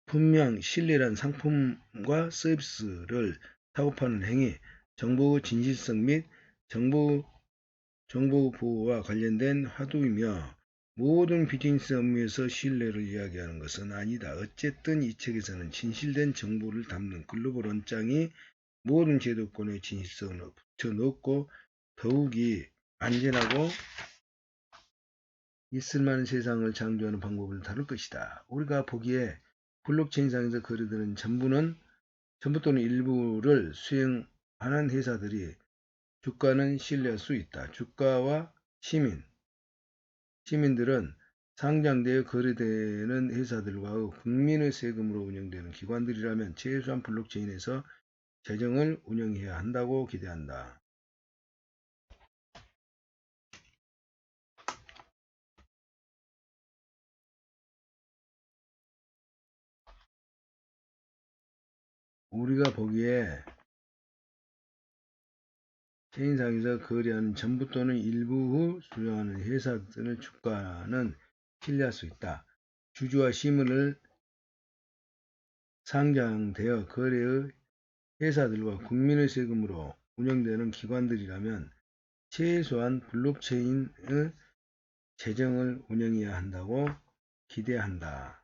분명 신뢰란 상품과 서비스를 사고파는 행위, 정보의 진실성 및 정보 정보 보호와 관련된 화두이며 모든 비즈니스 업무에서 신뢰를 이야기하는 것은 아니다. 어쨌든 이 책에서는 진실된 정보를 담는 글로벌 원장이 모든 제도권의 진실성을 붙여넣고 더욱이 안전하고 있을만한 세상을 창조하는 방법을 다룰 것이다. 우리가 보기에 블록체인상에서 거래되는 전부 또는 일부를 수행하는 회사들이 주가는 신뢰할 수 있다. 주가와 시민들은 상장되어 거래되는 회사들과 국민의 세금으로 운영되는 기관들이라면 최소한 블록체인에서 재정을 운영해야 한다고 기대한다. 우리가 보기에 체인상에서 거래하는 전부 또는 일부 수령하는 회사들의 주가는 신뢰할 수 있다. 주주와 시민을 상장되어 거래의 회사들과 국민의 세금으로 운영되는 기관들이라면 최소한 블록체인의 재정을 운영해야 한다고 기대한다.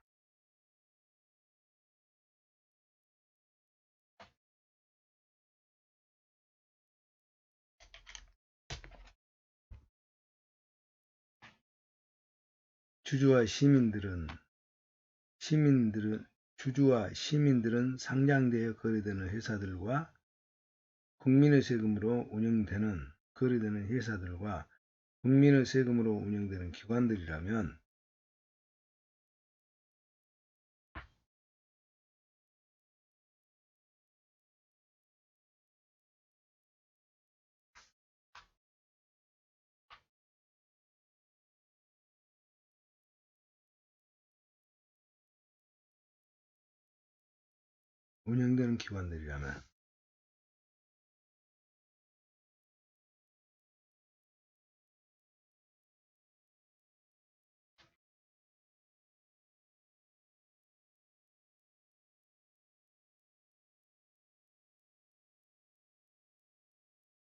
주주와 시민들은 상장되어 거래되는 회사들과 국민의 세금으로 거래되는 회사들과 국민의 세금으로 운영되는 기관들이라면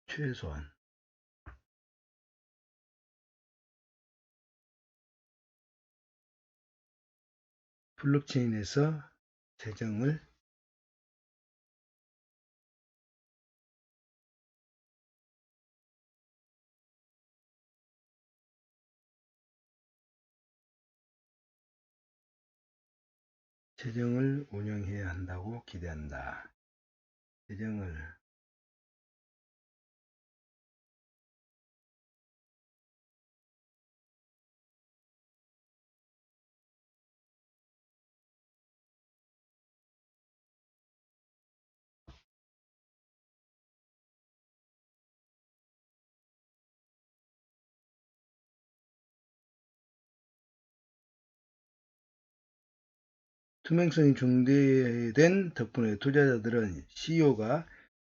최소한 블록체인에서 재정을 운영해야 한다고 기대한다. 투명성이 중대된 덕분에 투자자들은 CEO가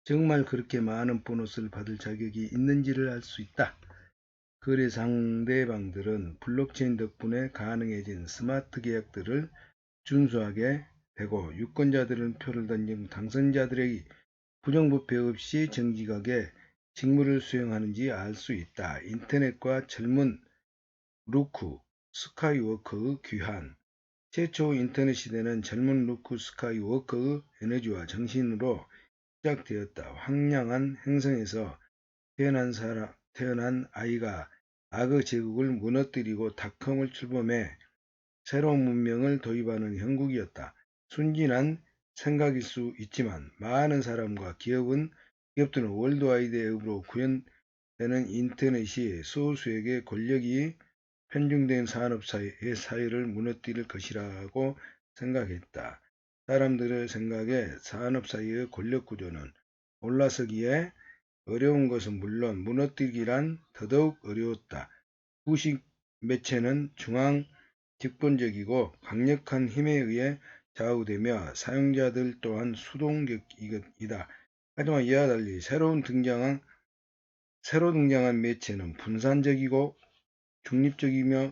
정말 그렇게 많은 보너스를 받을 자격이 있는지를 알 수 있다. 거래 상대방들은 블록체인 덕분에 가능해진 스마트 계약들을 준수하게 되고 유권자들은 표를 던진 당선자들에게 부정부패 없이 정직하게 직무를 수행하는지 알 수 있다. 인터넷과 젊은 루크 스카이워커의 귀환. 최초 인터넷 시대는 젊은 루크 스카이워커의 에너지와 정신으로 시작되었다. 황량한 행성에서 태어난 아이가 악의 제국을 무너뜨리고 닷컴을 출범해 새로운 문명을 도입하는 형국이었다. 순진한 생각일 수 있지만 많은 사람과 기업들은 월드와이드 웹으로 구현되는 인터넷이 소수에게 권력이 편중된 사회를 무너뜨릴 것이라고 생각했다. 사람들의 생각에 산업사회의 권력구조는 올라서기에 어려운 것은 물론 무너뜨리기란 더더욱 어려웠다. 후식 매체는 중앙 집권적이고 강력한 힘에 의해 좌우되며 사용자들 또한 수동적이다. 하지만 이와 달리 새로 등장한 매체는 분산적이고 중립적이며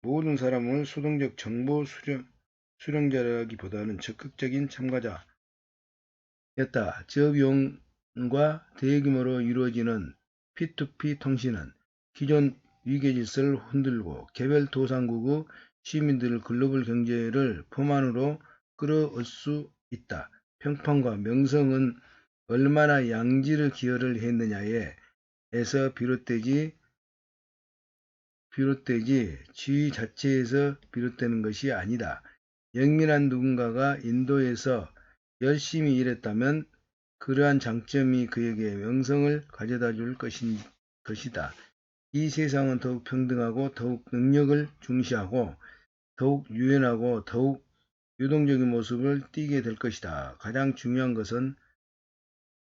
모든 사람을 수동적 정보 수령자라기보다는 적극적인 참가자였다. 저비용과 대규모로 이루어지는 P2P 통신은 기존 위계 질서를 흔들고 개별 도상국의 시민들을 글로벌 경제를 포만으로 끌어올 수 있다. 평판과 명성은 얼마나 양질의 기여를 했느냐에 에서 비롯되지 지위 자체에서 비롯되는 것이 아니다. 영민한 누군가가 인도에서 열심히 일했다면 그러한 장점이 그에게 명성을 가져다 줄 것이다. 이 세상은 더욱 평등하고 더욱 능력을 중시하고 더욱 유연하고 더욱 유동적인 모습을 띠게 될 것이다. 가장 중요한 것은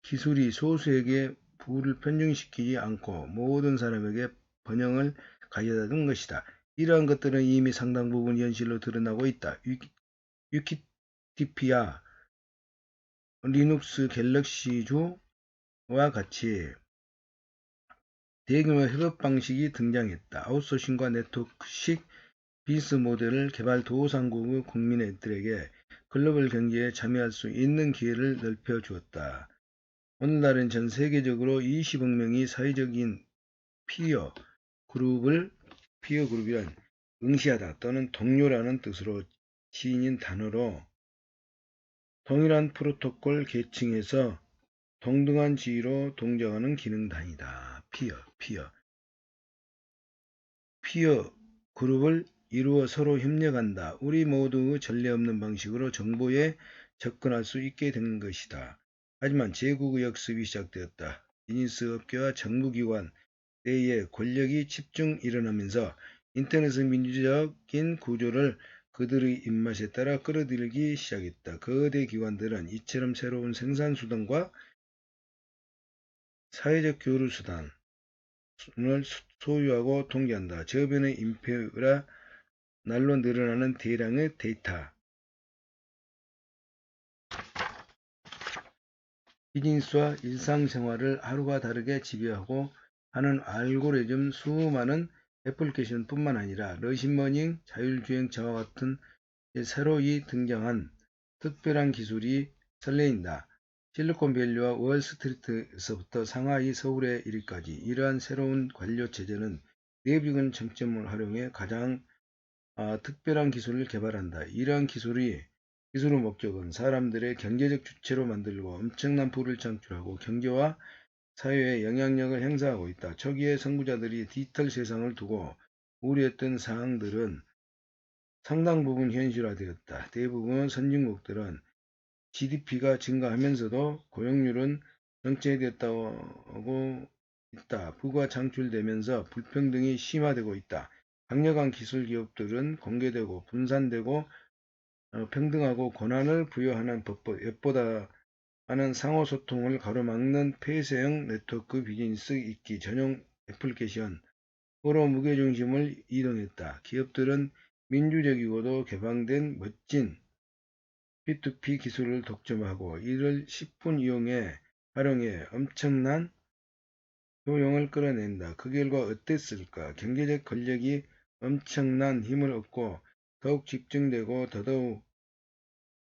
기술이 소수에게 부를 편중시키지 않고 모든 사람에게 번영을 가져다 준 것이다. 이러한 것들은 이미 상당 부분 현실로 드러나고 있다. 위키피디아, 리눅스 갤럭시주와 같이 대규모 협업 방식이 등장했다. 아웃소싱과 네트워크식 비즈니스 모델을 개발 도상국의 국민들에게 글로벌 경제에 참여할 수 있는 기회를 넓혀 주었다. 오늘날은 전 세계적으로 20억 명이 사회적인 피어 그룹이란 응시하다 또는 동료라는 뜻으로 지닌 단어로 동일한 프로토콜 계층에서 동등한 지위로 동정하는 기능단이다. 피어 그룹을 이루어 서로 협력한다. 우리 모두 전례 없는 방식으로 정보에 접근할 수 있게 된 것이다. 하지만 제국의 역습이 시작되었다. 비즈니스 업계와 정부기관 내에 권력이 집중 일어나면서 인터넷의 민주적인 구조를 그들의 입맛에 따라 끌어들이기 시작했다. 거대 기관들은 이처럼 새로운 생산수단과 사회적 교류수단을 소유하고 통제한다. 저변의 인프라, 날로 늘어나는 대량의 데이터, 비즈니스와 일상생활을 하루가 다르게 지배하고 하는 알고리즘 수많은 애플리케이션뿐만 아니라 머신러닝, 자율주행차와 같은 새로이 등장한 특별한 기술이 설레인다. 실리콘밸리와 월스트리트에서부터 상하이, 서울에 이르기까지 이러한 새로운 관료체제는 내부적인 장점을 활용해 가장 특별한 기술을 개발한다. 이러한 기술의 목적은 사람들의 경제적 주체로 만들고 엄청난 부를 창출하고 경제와 사회에 영향력을 행사하고 있다. 초기에 선구자들이 디지털 세상을 두고 우려했던 사항들은 상당 부분 현실화되었다. 대부분 선진국들은 GDP가 증가하면서도 고용률은 정체되었다고 있다. 부가 창출되면서 불평등이 심화되고 있다. 강력한 기술 기업들은 공개되고 분산되고 평등하고 권한을 부여하는 엿보다는 상호소통을 가로막는 폐쇄형 네트워크 비즈니스 있기 전용 애플리케이션으로 무게중심을 이동했다. 기업들은 민주적이고도 개방된 멋진 P2P 기술을 독점하고 이를 10분 활용해 엄청난 효용을 끌어낸다. 그 결과 어땠을까? 경제적 권력이 엄청난 힘을 얻고 더욱 집중되고 더더욱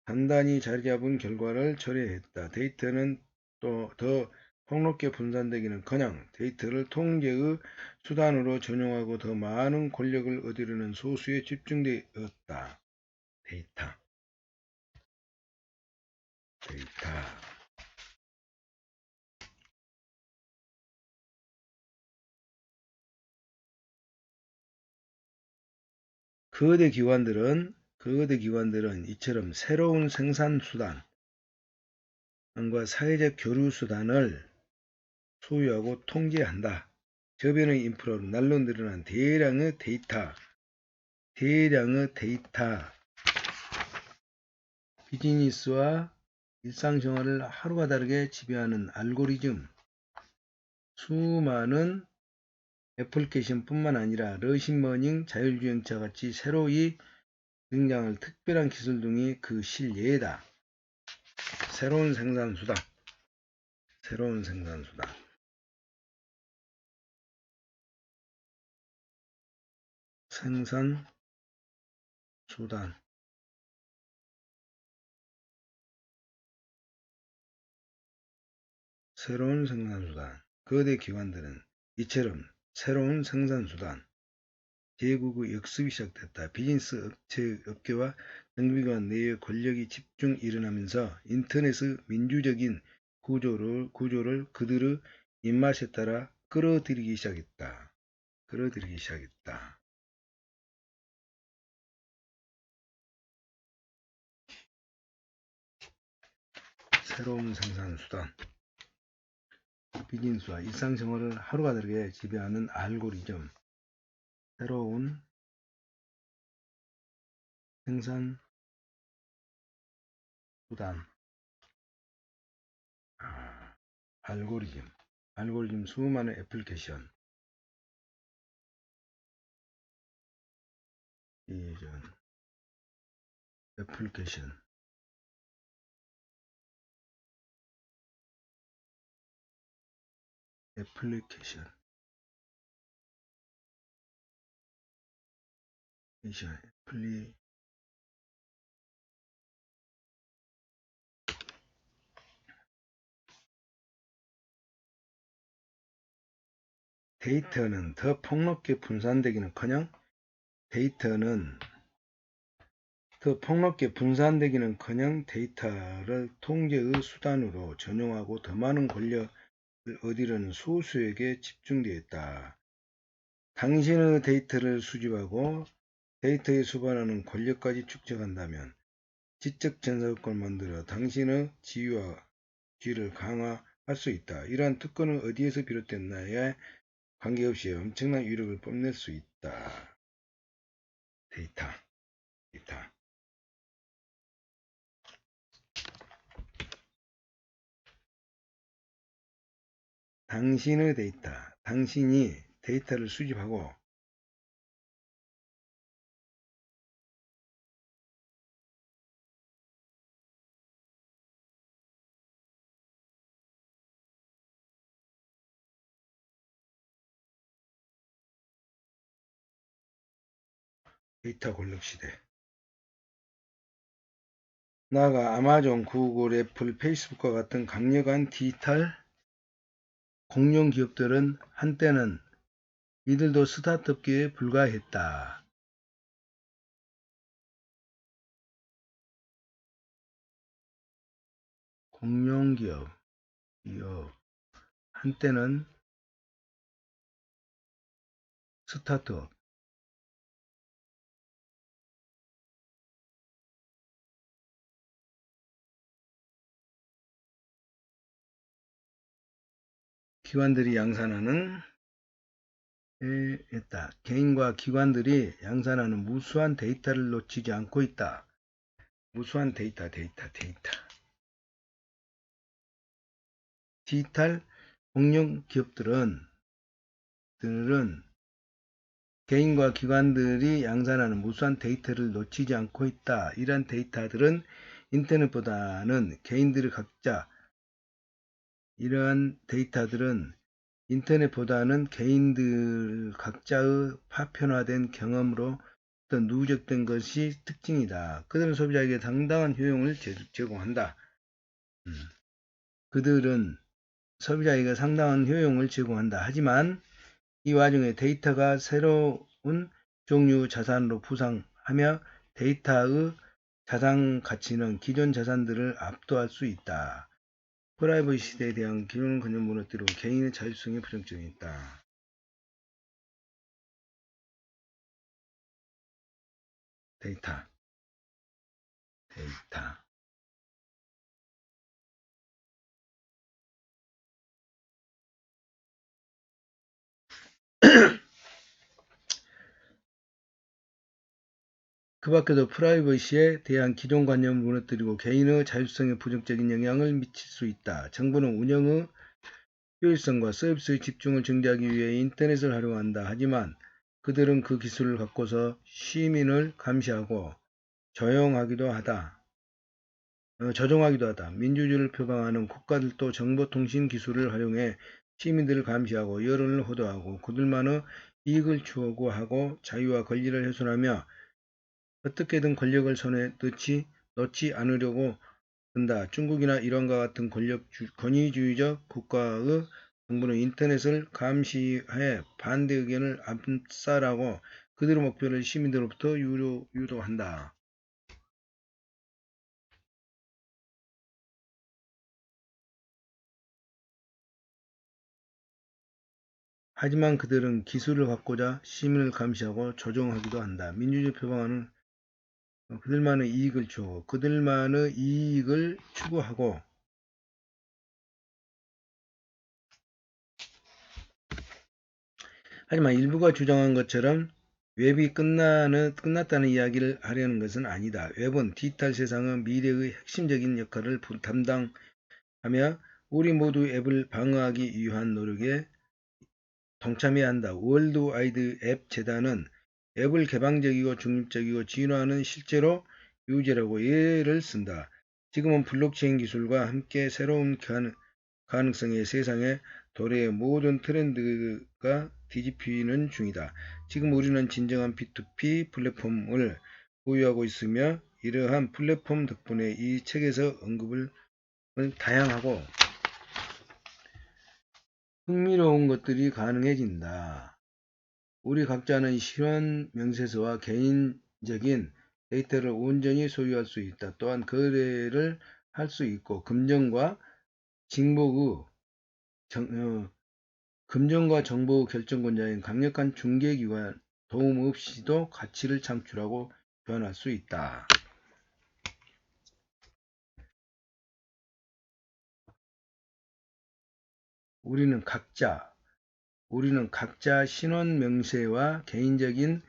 단단히 자리잡은 결과를 초래했다. 데이터는 또 더 폭넓게 분산되기는커녕 데이터를 통제의 수단으로 전용하고 더 많은 권력을 얻으려는 소수에 집중되었다. 데이터. 거대 기관들은 이처럼 새로운 생산수단과 사회적 교류수단을 소유하고 통제한다. 저변의 인프라로 날로 늘어난 대량의 데이터, 비즈니스와 일상생활을 하루가 다르게 지배하는 알고리즘, 수많은 애플리케이션뿐만 아니라 머신러닝, 자율주행차 같이 새로이 등장할 특별한 기술 등이 그 실예다. 새로운 생산수단. 새로운 생산수단. 거대 기관들은 이처럼 새로운 생산수단, 제국의 역습이 시작됐다. 비즈니스 업체와 정비관 내의 권력이 집중 일어나면서 인터넷의 민주적인 구조를 그들의 입맛에 따라 끌어들이기 시작했다. 새로운 생산수단, 비즈니스와 일상생활을 하루가 다르게 지배하는 알고리즘, 새로운 생산수단, 알고리즘 수많은 애플리케이션, 애플리케이션, 데이터는 더 폭넓게 분산되기는커녕 데이터를 통제의 수단으로 전용하고 더 많은 권력을 얻으려는 소수에게 집중되어 있다. 당신의 데이터를 수집하고 데이터에 수반하는 권력까지 축적한다면 지적 전사효과를 만들어 당신의 지위를 강화할 수 있다. 이러한 특권은 어디에서 비롯됐나에 관계없이 엄청난 위력을 뽐낼 수 있다. 데이터. 당신의 데이터. 당신이 데이터를 수집하고 데이터 권력 시대. 나아가 아마존, 구글, 애플, 페이스북과 같은 강력한 디지털 공룡 기업들은 한때는 이들도 스타트업계에 불과했다. 공룡 기업 한때는 스타트업 기관들이 양산하는 개인과 기관들이 양산하는 무수한 데이터를 놓치지 않고 있다. 무수한 데이터. 디지털 공룡 기업들은 개인과 기관들이 양산하는 무수한 데이터를 놓치지 않고 있다. 이러한 데이터들은 인터넷보다는 개인들 각자의 파편화된 경험으로 누적된 것이 특징이다. 그들은 소비자에게 상당한 효용을 제공한다. 하지만 이 와중에 데이터가 새로운 종류 자산으로 부상하며 데이터의 자산 가치는 기존 자산들을 압도할 수 있다. 프라이버시 시대에 대한 기존 관념을 무너뜨리고 개인의 자율성에 부정적이 있다. 데이터. 그 밖에도 프라이버시에 대한 기존 관념을 무너뜨리고 개인의 자율성에 부정적인 영향을 미칠 수 있다. 정부는 운영의 효율성과 서비스의 집중을 증대하기 위해 인터넷을 활용한다. 하지만 그들은 그 기술을 갖고서 시민을 감시하고 조종하기도 하다. 민주주의를 표방하는 국가들도 정보통신 기술을 활용해 시민들을 감시하고 여론을 호도하고 그들만의 이익을 추구하고 자유와 권리를 훼손하며 어떻게든 권력을 손에 넣지 않으려고 한다. 중국이나 이란과 같은 권위주의적 국가의 정부는 인터넷을 감시해 반대 의견을 압살하고 그들의 목표를 시민들로부터 유도한다. 하지만 그들은 기술을 갖고자 시민을 감시하고 조종하기도 한다. 민주주의 표방하는 그들만의 이익을 추구하고 하지만 일부가 주장한 것처럼 웹이 끝났다는 이야기를 하려는 것은 아니다. 웹은 디지털 세상의 미래의 핵심적인 역할을 담당하며 우리 모두 앱을 방어하기 위한 노력에 동참해야 한다. 월드와이드 앱 재단은 앱을 개방적이고 중립적이고 진화하는 실제로 유죄라고 예를 쓴다. 지금은 블록체인 기술과 함께 새로운 가능성의 세상에 도래의 모든 트렌드가 뒤집히는 중이다. 지금 우리는 진정한 P2P 플랫폼을 보유하고 있으며 이러한 플랫폼 덕분에 이 책에서 언급을 다양하고 흥미로운 것들이 가능해진다. 우리 각자는 실현 명세서와 개인적인 데이터를 온전히 소유할 수 있다. 또한 거래를 할 수 있고 금전과 정보 결정권자인 강력한 중개기관 도움 없이도 가치를 창출하고 교환할 수 있다. 우리는 각자 신원 명세와 개인적인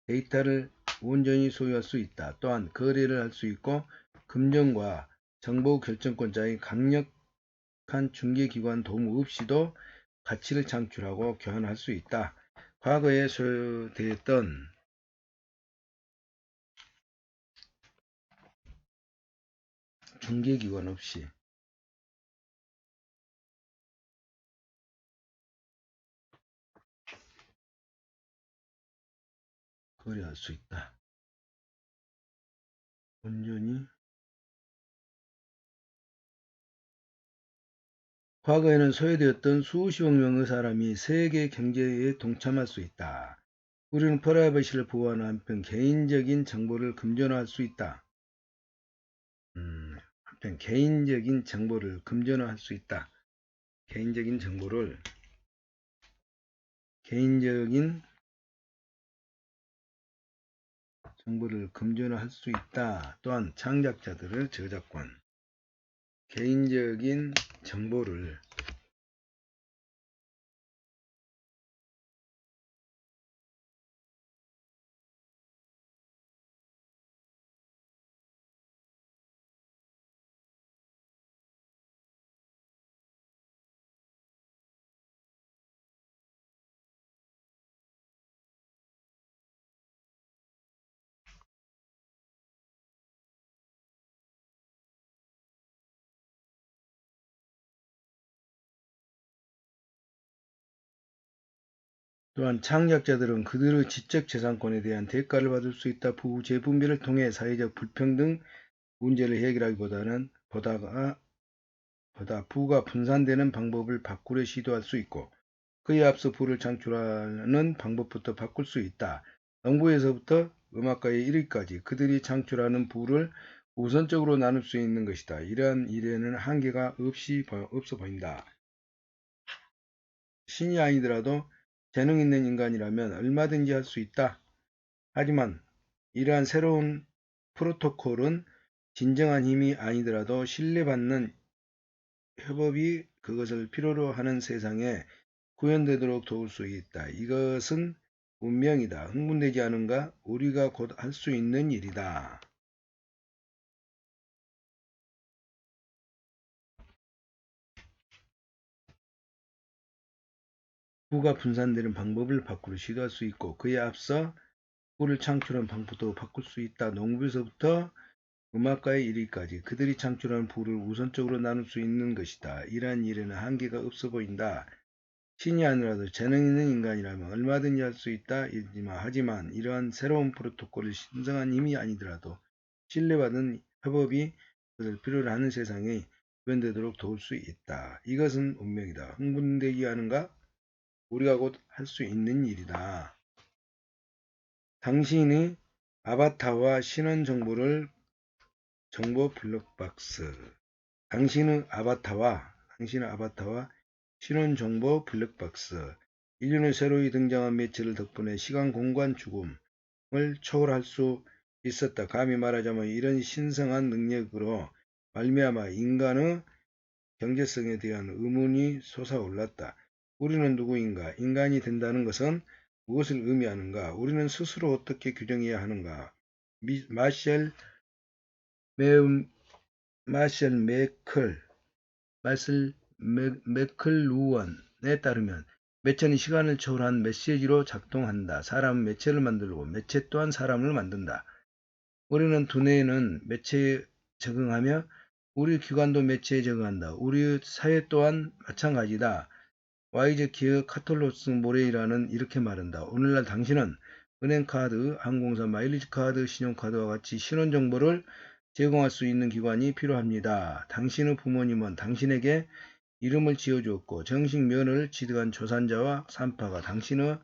데이터를 온전히 소유할 수 있다. 또한 거래를 할 수 있고 금전과 정보 결정권자의 강력한 중개기관 도움 없이도 가치를 창출하고 교환할 수 있다. 과거에 소요되었던 중개기관 없이 거래할 수 있다. 온전히 과거에는 소외되었던 수십억 명의 사람이 세계 경제에 동참할 수 있다. 우리는 프라이버시를 보호하는 한편 개인적인 정보를 금전화할 수 있다. 개인적인 정보를 금전화할 수 있다. 개인적인 정보를 금전화할 수 있다. 또한 창작자들의 저작권, 개인적인 정보를 또한 창작자들은 그들의 지적재산권에 대한 대가를 받을 수 있다. 부재분배를 통해 사회적 불평등 문제를 해결하기보다는 부가 분산되는 방법을 바꾸려 시도할 수 있고 그에 앞서 부를 창출하는 방법부터 바꿀 수 있다. 농부에서부터 음악가에 이르기까지 그들이 창출하는 부를 우선적으로 나눌 수 있는 것이다. 이러한 일에는 한계가 없어 보인다. 신이 아니더라도 재능 있는 인간이라면 얼마든지 할 수 있다. 하지만 이러한 새로운 프로토콜은 진정한 힘이 아니더라도 신뢰받는 협업이 그것을 필요로 하는 세상에 구현되도록 도울 수 있다. 이것은 운명이다. 흥분되지 않은가? 우리가 곧 할 수 있는 일이다. 부가 분산되는 방법을 바꾸려 시도할 수 있고 그에 앞서 부를 창출하는 방법도 바꿀 수 있다. 농부에서부터 음악가에 이르기까지 그들이 창출한 부를 우선적으로 나눌 수 있는 것이다. 이러한 일에는 한계가 없어 보인다. 신이 아니라도 재능 있는 인간이라면 얼마든지 할 수 있다. 하지만 이러한 새로운 프로토콜을 신성한 힘이 아니더라도 신뢰받은 협업이 그것을 필요로 하는 세상에 구현되도록 도울 수 있다. 이것은 운명이다. 흥분되기 하는가? 우리가 곧 할 수 있는 일이다. 당신의 아바타와 신원 정보를 정보 블록박스. 당신의 아바타와 신원 정보 블록박스. 인류는 새로이 등장한 매체를 덕분에 시간, 공간, 죽음을 초월할 수 있었다. 감히 말하자면 이런 신성한 능력으로 말미암아 인간의 경제성에 대한 의문이 솟아올랐다. 우리는 누구인가? 인간이 된다는 것은 무엇을 의미하는가? 우리는 스스로 어떻게 규정해야 하는가? 마셜 매클루언에 따르면 매체는 시간을 초월한 메시지로 작동한다. 사람은 매체를 만들고 매체 또한 사람을 만든다. 우리는 두뇌는 매체에 적응하며 우리 기관도 매체에 적응한다. 우리 사회 또한 마찬가지다. 와이제키의 카톨로스 모레이라는 이렇게 말한다. 오늘날 당신은 은행카드, 항공사 마일리지카드, 신용카드와 같이 신원정보를 제공할 수 있는 기관이 필요합니다. 당신의 부모님은 당신에게 이름을 지어주었고 정식면허를 취득한 조산자와 산파가 당신의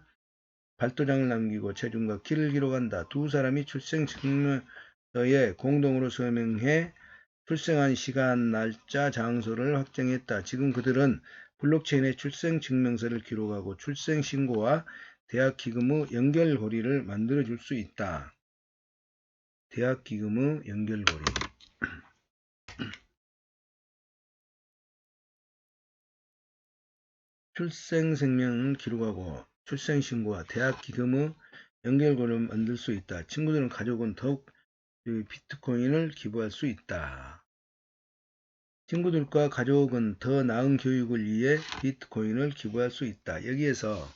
발도장을 남기고 체중과 키를 기록한다. 두 사람이 출생증명서에 공동으로 서명해 출생한 시간, 날짜, 장소를 확정했다. 지금 그들은 블록체인에 출생증명서를 기록하고 출생신고와 대학기금의 연결고리를 만들어줄 수 있다. 대학기금의 연결고리. 출생생명을 기록하고 출생신고와 대학기금의 연결고리를 만들 수 있다. 친구들은 가족은 더욱 비트코인을 기부할 수 있다. 친구들과 가족은 더 나은 교육을 위해 비트코인을 기부할 수 있다. 여기에서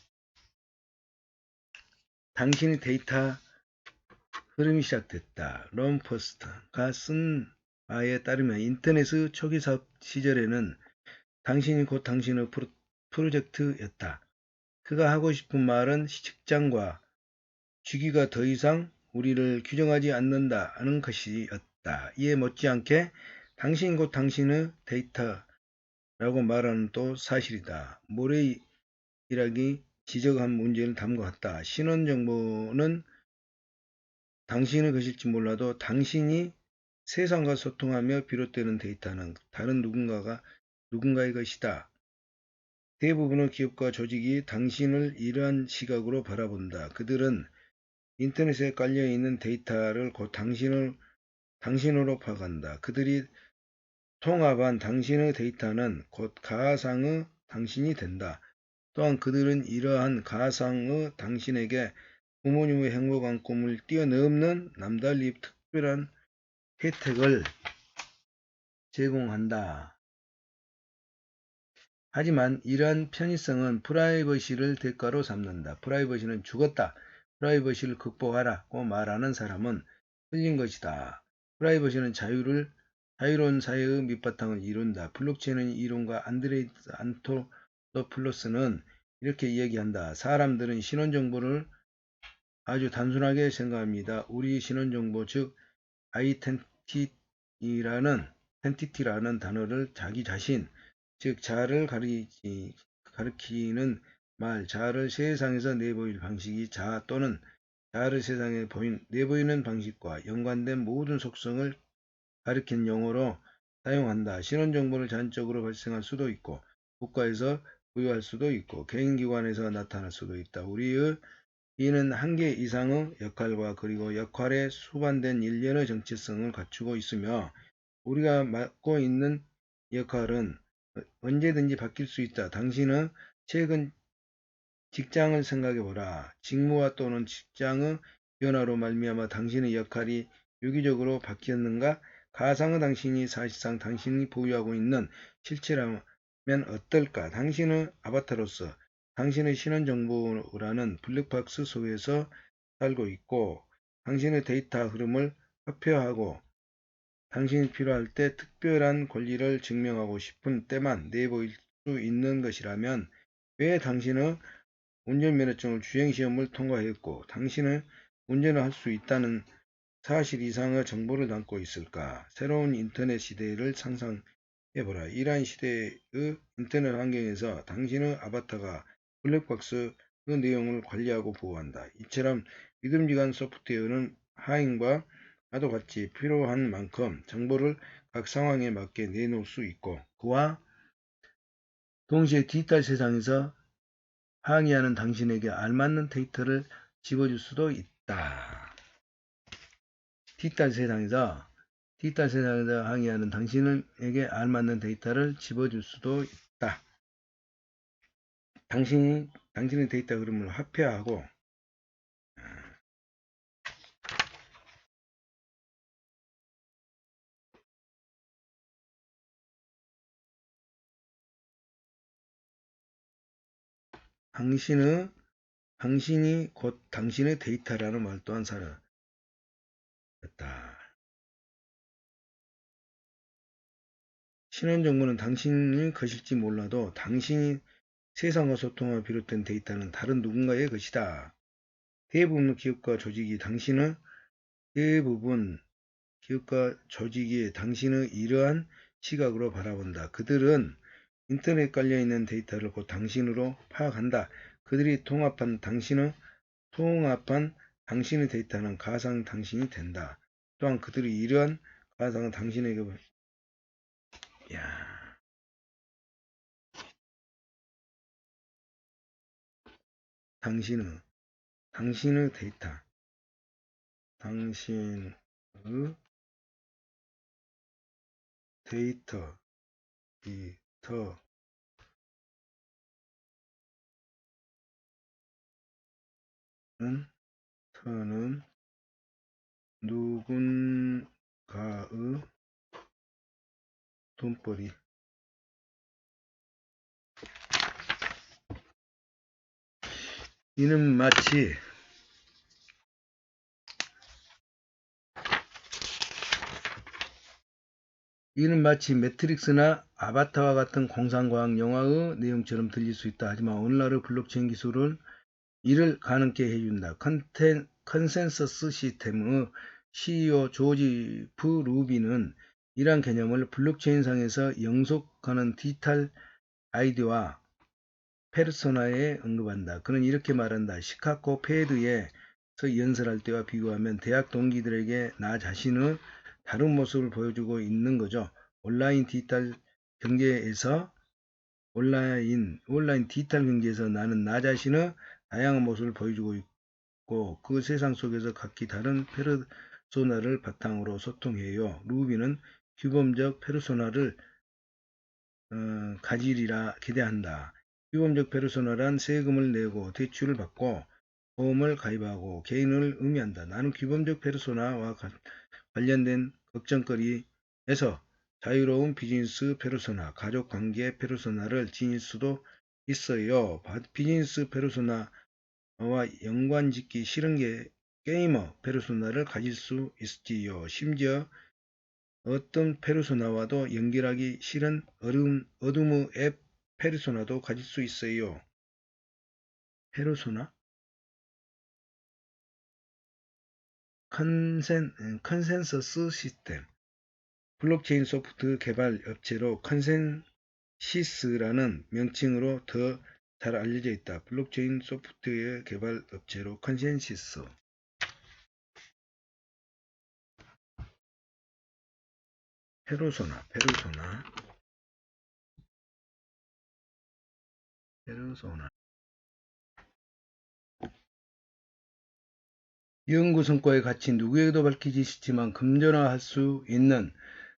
당신의 데이터 흐름이 시작됐다. 롬퍼스트가 쓴 바에 따르면 인터넷의 초기 사업 시절에는 당신이 곧 당신의 프로젝트였다. 그가 하고 싶은 말은 직장과 주기가 더 이상 우리를 규정하지 않는다는 것이었다. 이에 못지않게 당신이 곧 당신의 데이터라고 말하는 또 사실이다. 모레이락이 지적한 문제는 다음과 같다. 신원정보는 당신의 것일지 몰라도 당신이 세상과 소통하며 비롯되는 데이터는 다른 누군가의 것이다. 대부분의 기업과 조직이 당신을 이러한 시각으로 바라본다. 그들은 인터넷에 깔려있는 데이터를 곧 당신으로 파악한다. 그들이 통합한 당신의 데이터는 곧 가상의 당신이 된다. 또한 그들은 이러한 가상의 당신에게 부모님의 행복한 꿈을 뛰어넘는 남달리 특별한 혜택을 제공한다. 하지만 이러한 편의성은 프라이버시를 대가로 삼는다. 프라이버시는 죽었다. 프라이버시를 극복하라고 말하는 사람은 틀린 것이다. 프라이버시는 자유로운 사회의 밑바탕을 이룬다. 블록체인의 이론가 안드레이스 안토노플로스는 이렇게 이야기한다. 사람들은 신원정보를 아주 단순하게 생각합니다. 우리 신원정보 즉 아이덴티티라는 단어를 자기 자신 즉 자아를 가리키는 말, 자아를 세상에서 내보일 방식이 자아 또는 자아를 세상에 내보이는 방식과 연관된 모든 속성을 가리키는 용어로 사용한다. 신원정보를 자연적으로 발생할 수도 있고 국가에서 부여할 수도 있고 개인기관에서 나타날 수도 있다. 우리의 이는 한계 이상의 역할과 그리고 역할에 수반된 일련의 정체성을 갖추고 있으며 우리가 맡고 있는 역할은 언제든지 바뀔 수 있다. 당신은 최근 직장을 생각해보라. 직무와 또는 직장의 변화로 말미암아 당신의 역할이 유기적으로 바뀌었는가? 가상의 당신이 사실상 당신이 보유하고 있는 실체라면 어떨까? 당신의 아바타로서 당신의 신원정보라는 블랙박스 속에서 살고 있고 당신의 데이터 흐름을 화폐화하고 당신이 필요할 때 특별한 권리를 증명하고 싶은 때만 내보일 수 있는 것이라면 왜 당신의 운전면허증을 주행시험을 통과했고 당신은 운전을 할 수 있다는 사실 이상의 정보를 담고 있을까? 새로운 인터넷 시대를 상상해 해보라. 이러한 시대의 인터넷 환경에서 당신의 아바타가 블랙박스의 내용을 관리하고 보호한다. 이처럼 믿음직한 소프트웨어는 하행과 나도 같이 필요한 만큼 정보를 각 상황에 맞게 내놓을 수 있고, 그와 동시에 디지털 세상에서 항의하는 당신에게 알맞는 데이터를 집어줄 수도 있다. 디지털 세상에서 항의하는 당신에게 알맞는 데이터를 집어줄 수도 있다. 당신의 데이터 흐름을 화폐화하고 당신이 곧 당신의 데이터라는 말 또한 사라졌다. 신원 정보는 당신의 것일지 몰라도 당신이 세상과 소통을 비롯된 데이터는 다른 누군가의 것이다. 대부분 기업과 조직이 당신의 이러한 시각으로 바라본다. 그들은 인터넷 깔려있는 데이터를 곧 당신으로 파악한다. 그들이 통합한 당신의 데이터는 가상 당신이 된다. 또한 그들이 이러한 가상은 당신에게 당신의 데이터, 당신의 데이터는 누군가의 돈벌이 이는 마치 매트릭스나 아바타와 같은 공상과학 영화의 내용처럼 들릴 수 있다. 하지만 오늘날의 블록체인 기술은 이를 가능케 해준다. 컨센서스 시스템의 CEO 조지 프 루비는 이러한 개념을 블록체인상에서 영속하는 디지털 아이디와 페르소나에 언급한다. 그는 이렇게 말한다. 시카고 패드에서 연설할 때와 비교하면 대학 동기들에게 나 자신의 다른 모습을 보여주고 있는 거죠. 온라인 디지털 경제에서 나는 나 자신의 다양한 모습을 보여주고 있고 그 세상 속에서 각기 다른 페르소나를 바탕으로 소통해요. 루비는 규범적 페르소나를 가지리라 기대한다. 규범적 페르소나란 세금을 내고 대출을 받고 보험을 가입하고 개인을 의미한다. 나는 규범적 페르소나와 관련된 걱정거리에서 자유로운 비즈니스 페르소나, 가족관계 페르소나를 지닐 수도 있어요. 비즈니스 페르소나와 연관짓기 싫은 게이머 페르소나를 가질 수 있지요. 심지어 어떤 페르소나와도 연결하기 싫은 어둠의 앱 페르소나도 가질 수 있어요. 페르소나? 컨센서스 시스템. 블록체인 소프트 개발 업체로 컨센시스라는 명칭으로 더 잘 알려져 있다. 블록체인 소프트웨어 개발 업체로 컨센시스. 페르소나. 연구 성과의 가치 누구에게도 밝히지 않지만 금전화할 수 있는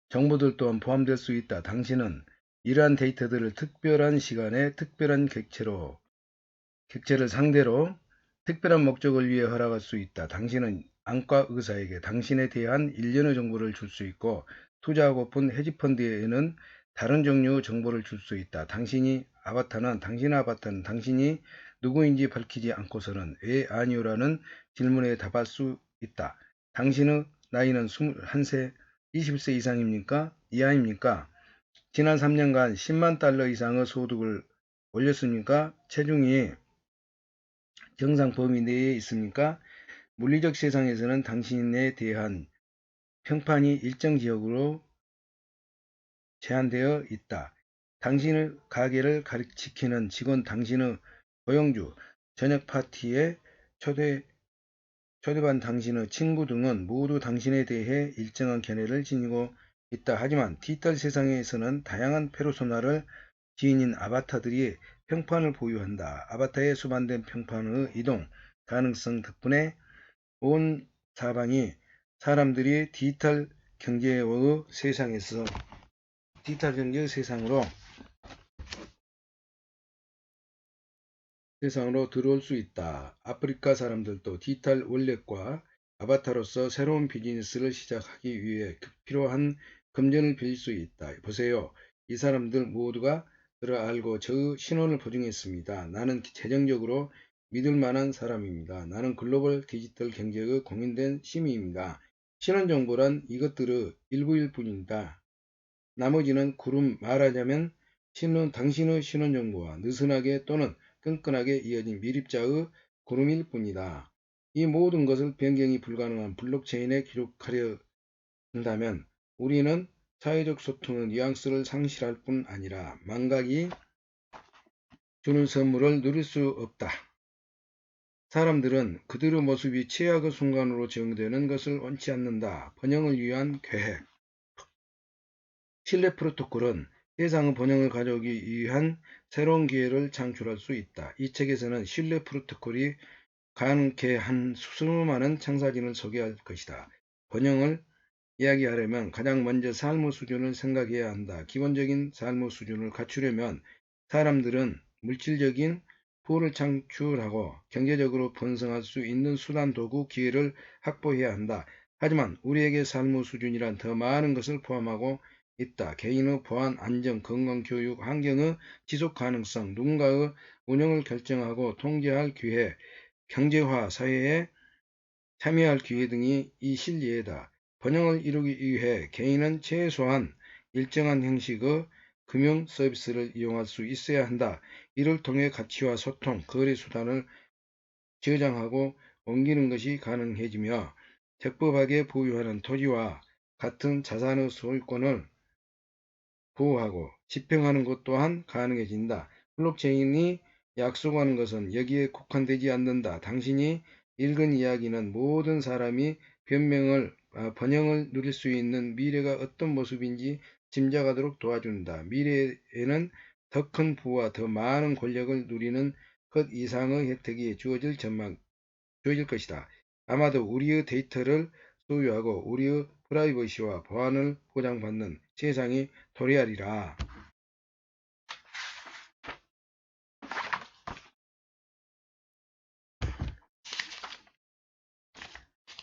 정보들 또한 포함될 수 있다. 당신은 이러한 데이터들을 특별한 시간에 특별한 객체를 상대로 특별한 목적을 위해 허락할 수 있다. 당신은 안과 의사에게 당신에 대한 일련의 정보를 줄 수 있고 투자하고픈 헤지펀드에는 다른 종류의 정보를 줄 수 있다. 당신의 아바타는 당신이 누구인지 밝히지 않고서는 왜 아니오라는 질문에 답할 수 있다. 당신의 나이는 21세, 20세 이상입니까? 이하입니까? 지난 3년간 10만 달러 이상의 소득을 올렸습니까? 체중이 정상 범위 내에 있습니까? 물리적 세상에서는 당신에 대한 평판이 일정 지역으로 제한되어 있다. 당신의 가게를 지키는 직원, 당신의 고용주, 저녁 파티에 초대반 당신의 친구 등은 모두 당신에 대해 일정한 견해를 지니고 있다. 하지만 디지털 세상에서는 다양한 페르소나를 지닌 아바타들이 평판을 보유한다. 아바타의 수반된 평판의 이동 가능성 덕분에 온 사방이 사람들이 디지털 경제의 세상으로 들어올 수 있다. 아프리카 사람들도 디지털 월렛과 아바타로서 새로운 비즈니스를 시작하기 위해 필요한 금전을 빌릴 수 있다. 보세요. 이 사람들 모두가 저를 알고 저의 신원을 보증했습니다. 나는 재정적으로 믿을 만한 사람입니다. 나는 글로벌 디지털 경제의 공인된 시민입니다. 신원정보란 이것들의 일부일 뿐입니다. 나머지는 말하자면 당신의 신원정보와 느슨하게 또는 끈끈하게 이어진 미립자의 구름일 뿐이다. 이 모든 것을 변경이 불가능한 블록체인에 기록하려 한다면 우리는 사회적 소통의 뉘앙스를 상실할 뿐 아니라 망각이 주는 선물을 누릴 수 없다. 사람들은 그들의 모습이 최악의 순간으로 적용되는 것을 원치 않는다. 번영을 위한 계획. 신뢰 프로토콜은 세상의 번영을 가져오기 위한 새로운 기회를 창출할 수 있다. 이 책에서는 신뢰 프로토콜이 가능케 한 수많은 창사진을 소개할 것이다. 번영을 이야기하려면 가장 먼저 삶의 수준을 생각해야 한다. 기본적인 삶의 수준을 갖추려면 사람들은 물질적인 부를 창출하고 경제적으로 번성할 수 있는 수단, 도구, 기회를 확보해야 한다. 하지만 우리에게 삶의 수준이란 더 많은 것을 포함하고 있다. 개인의 보안, 안정, 건강, 교육, 환경의 지속 가능성, 누군가의 운영을 결정하고 통제할 기회, 경제화 사회에 참여할 기회 등이 이 실예다. 번영을 이루기 위해 개인은 최소한 일정한 형식의 금융 서비스를 이용할 수 있어야 한다. 이를 통해 가치와 소통, 거래 수단을 저장하고 옮기는 것이 가능해지며 적법하게 보유하는 토지와 같은 자산의 소유권을 보호하고 집행하는 것 또한 가능해진다. 블록체인이 약속하는 것은 여기에 국한되지 않는다. 당신이 읽은 이야기는 모든 사람이 번영을 누릴 수 있는 미래가 어떤 모습인지 짐작하도록 도와준다. 미래에는 더 큰 부와 더 많은 권력을 누리는 것 이상의 혜택이 주어질 것이다. 아마도 우리의 데이터를 소유하고 우리의 프라이버시와 보안을 보장받는 세상이 도래하리라.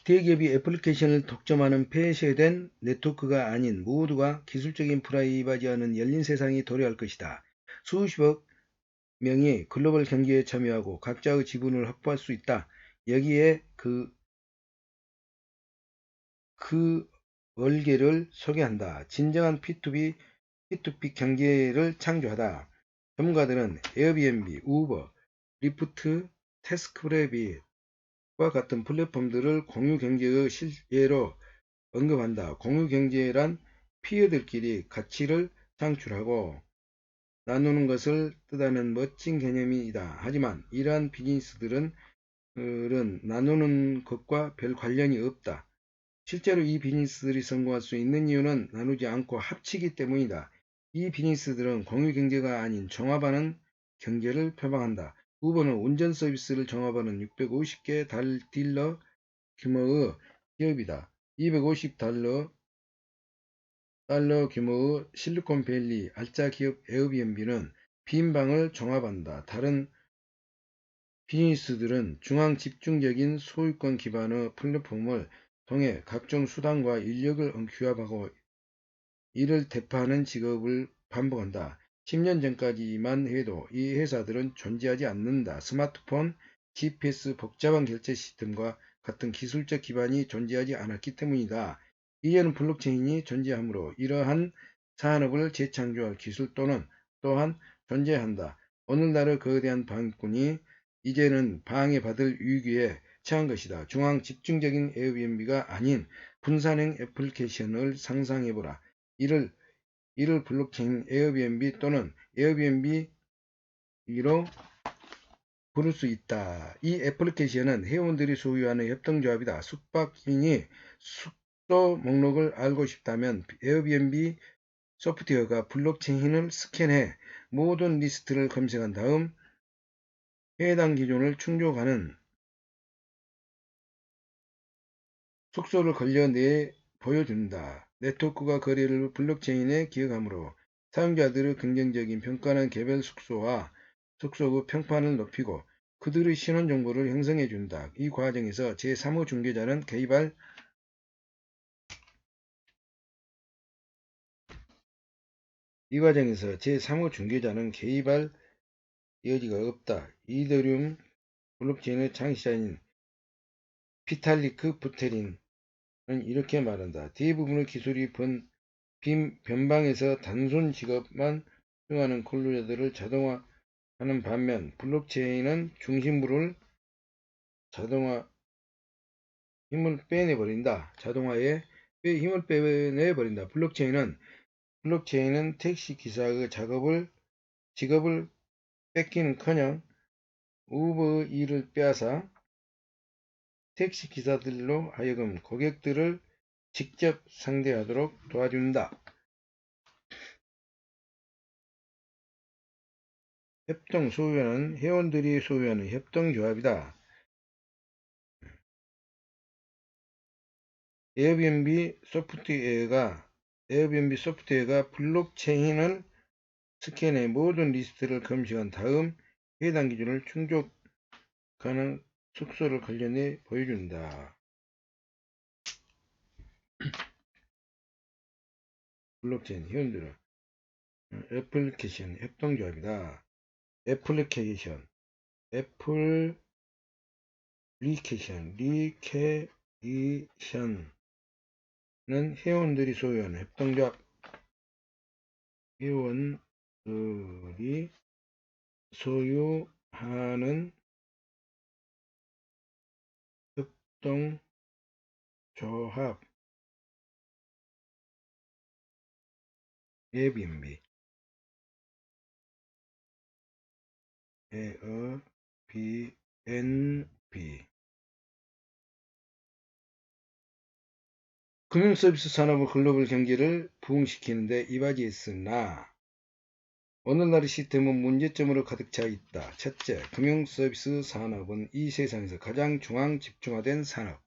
대기업이 애플리케이션을 독점하는 폐쇄된 네트워크가 아닌 모두가 기술적인 프라이버시와는 열린 세상이 도래할 것이다. 수십억 명이 글로벌 경제에 참여하고 각자의 지분을 확보할 수 있다. 여기에 그 월계를 소개한다. 진정한 P2B 경제를 창조하다. 전문가들은 에어비앤비, 우버, 리프트, 태스크래빗과 같은 플랫폼들을 공유경제의 실예로 언급한다. 공유경제란 피어들끼리 가치를 창출하고 나누는 것을 뜻하는 멋진 개념이다. 하지만 이러한 비즈니스들은 나누는 것과 별 관련이 없다. 실제로 이 비즈니스들이 성공할 수 있는 이유는 나누지 않고 합치기 때문이다. 이 비즈니스들은 공유경제가 아닌 종합하는 경제를 표방한다. 우버는 운전 서비스를 종합하는 650개 딜러 규모의 기업이다. 250달러 규모의 실리콘밸리 알짜 기업 에어비앤비는 빈 방을 종합한다. 다른 비즈니스들은 중앙 집중적인 소유권 기반의 플랫폼을 통해 각종 수단과 인력을 규합하고 이를 대파하는 직업을 반복한다. 10년 전까지만 해도 이 회사들은 존재하지 않는다. 스마트폰, GPS, 복잡한 결제 시스템과 같은 기술적 기반이 존재하지 않았기 때문이다. 이제는 블록체인이 존재하므로 이러한 산업을 재창조할 기술 또한 존재한다. 오늘날의 거대한 방위꾼이 이제는 방해받을 위기에 처한 것이다. 중앙 집중적인 에어비앤비가 아닌 분산형 애플리케이션을 상상해보라. 이를 이를 블록체인 에어비앤비 또는 에어비앤비로 부를 수 있다. 이 애플리케이션은 회원들이 소유하는 협동조합이다. 숙박인이 숙소 목록을 알고 싶다면 에어비앤비 소프트웨어가 블록체인을 스캔해 모든 리스트를 검색한 다음 해당 기준을 충족하는 숙소를 걸려내 보여준다. 네트워크가 거래를 블록체인에 기억하므로 사용자들의 긍정적인 평가는 개별 숙소와 숙소의 평판을 높이고 그들의 신원 정보를 형성해준다. 이 과정에서 제3의 중개자는 개입할 여지가 없다. 이더리움 블록체인의 창시자인 비탈리크 부테린은 이렇게 말한다. 대부분의 기술이 변방에서 단순 직업만 수행하는 근로자들을 자동화하는 반면 블록체인은 중심부를 자동화에 힘을 빼내버린다. 블록체인은 택시 기사의 직업을 뺏기는커녕 우버의 일을 빼앗아 택시 기사들로 하여금 고객들을 직접 상대하도록 도와준다. 협동 소유는 회원들이 소유하는 협동조합이다. 에어비앤비 소프트웨어가 블록체인을 스캔해 모든 리스트를 검색한 다음 해당 기준을 충족하는 숙소를 관련해 보여준다. 블록체인 회원들은 애플리케이션 협동조합이다. 애플리케이션은 회원들이 소유하는 협동조합. 회원들이 소유하는 협동조합. 에어비앤비 금융서비스 산업의 글로벌 경제를 부흥시키는 데 이바지했으나 오늘날의 시스템은 문제점으로 가득 차 있다. 첫째, 금융서비스 산업은 이 세상에서 가장 중앙 집중화된 산업.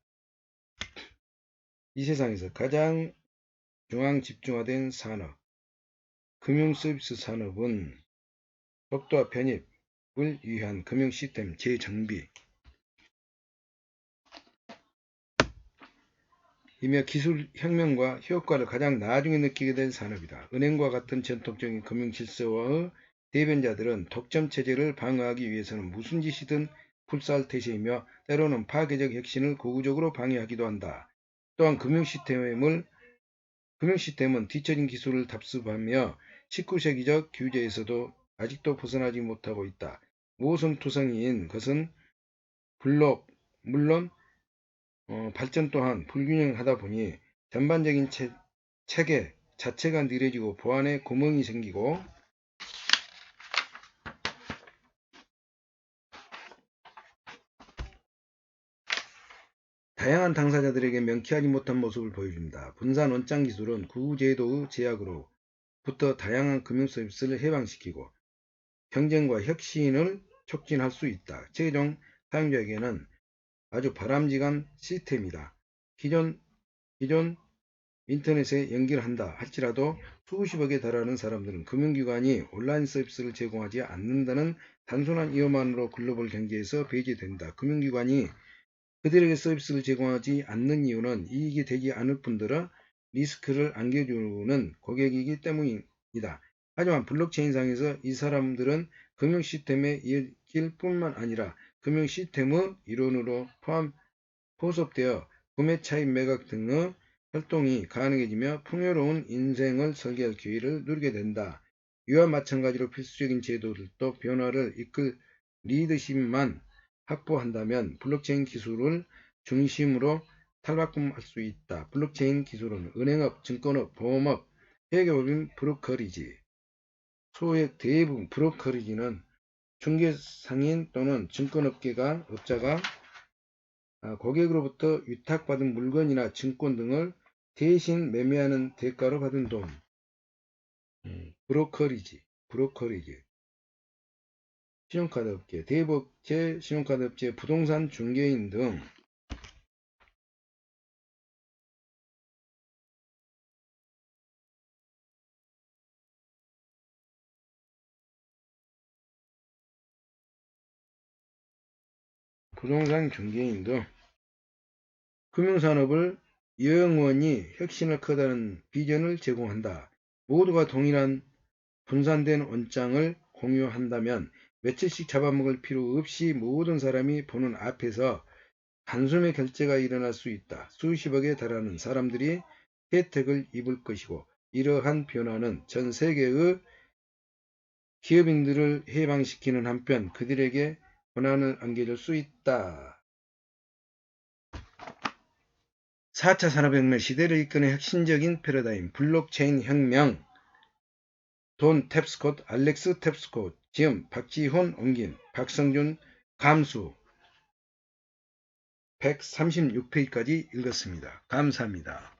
금융서비스 산업은 속도와 편입을 위한 금융시스템 재정비 이며 기술 혁명과 효과를 가장 나중에 느끼게 된 산업이다. 은행과 같은 전통적인 금융질서의 대변자들은 독점체제를 방어하기 위해서는 무슨 짓이든 불사할 태세이며 때로는 파괴적 혁신을 고의적으로 방해하기도 한다. 또한 금융시스템은 뒤처진 기술을 답습하며 19세기적 규제에서도 아직도 벗어나지 못하고 있다. 모성투성이인 것은 물론 발전 또한 불균형하다 보니 전반적인 체계 자체가 느려지고 보안에 구멍이 생기고 다양한 당사자들에게 명쾌하지 못한 모습을 보여준다. 분산 원장 기술은 구제도의 제약으로부터 다양한 금융 서비스를 해방시키고 경쟁과 혁신을 촉진할 수 있다. 최종 사용자에게는 아주 바람직한 시스템이다. 기존 인터넷에 연결 한다 할지라도 수십억에 달하는 사람들은 금융기관이 온라인 서비스를 제공하지 않는다는 단순한 이유만으로 글로벌 경제에서 배제된다. 금융기관이 그들에게 서비스를 제공하지 않는 이유는 이익이 되지 않을 뿐더러 리스크를 안겨주는 고객이기 때문이다. 하지만 블록체인상에서 이 사람들은 금융시스템의 이익일 뿐만 아니라 금융시스템의 일원으로 포섭되어 구매 차익 매각 등의 활동이 가능해지며 풍요로운 인생을 설계할 기회를 누리게 된다. 이와 마찬가지로 필수적인 제도들도 변화를 이끌 리더십만 확보한다면 블록체인 기술을 중심으로 탈바꿈할 수 있다. 블록체인 기술은 은행업, 증권업, 보험업, 회계법인 브로커리지. 소액 대부분 브로커리지는 중개상인 또는 증권업자가 고객으로부터 위탁받은 물건이나 증권 등을 대신 매매하는 대가로 받은 돈. 브로커리지. 신용카드업체, 대부업체, 신용카드업체, 부동산 중개인 등 금융산업을 영원히 혁신할 거다는 비전을 제공한다. 모두가 동일한 분산된 원장을 공유한다면 며칠씩 잡아먹을 필요 없이 모든 사람이 보는 앞에서 단숨에 결제가 일어날 수 있다. 수십억에 달하는 사람들이 혜택을 입을 것이고, 이러한 변화는 전 세계의 기업인들을 해방시키는 한편 그들에게 권한을 안겨줄 수 있다. 4차 산업혁명 시대를 이끄는 혁신적인 패러다임, 블록체인 혁명. 돈 탭스콧, 알렉스 탭스콧, 지음, 박지훈 옮긴, 박성준 감수. 136페이지까지 읽었습니다. 감사합니다.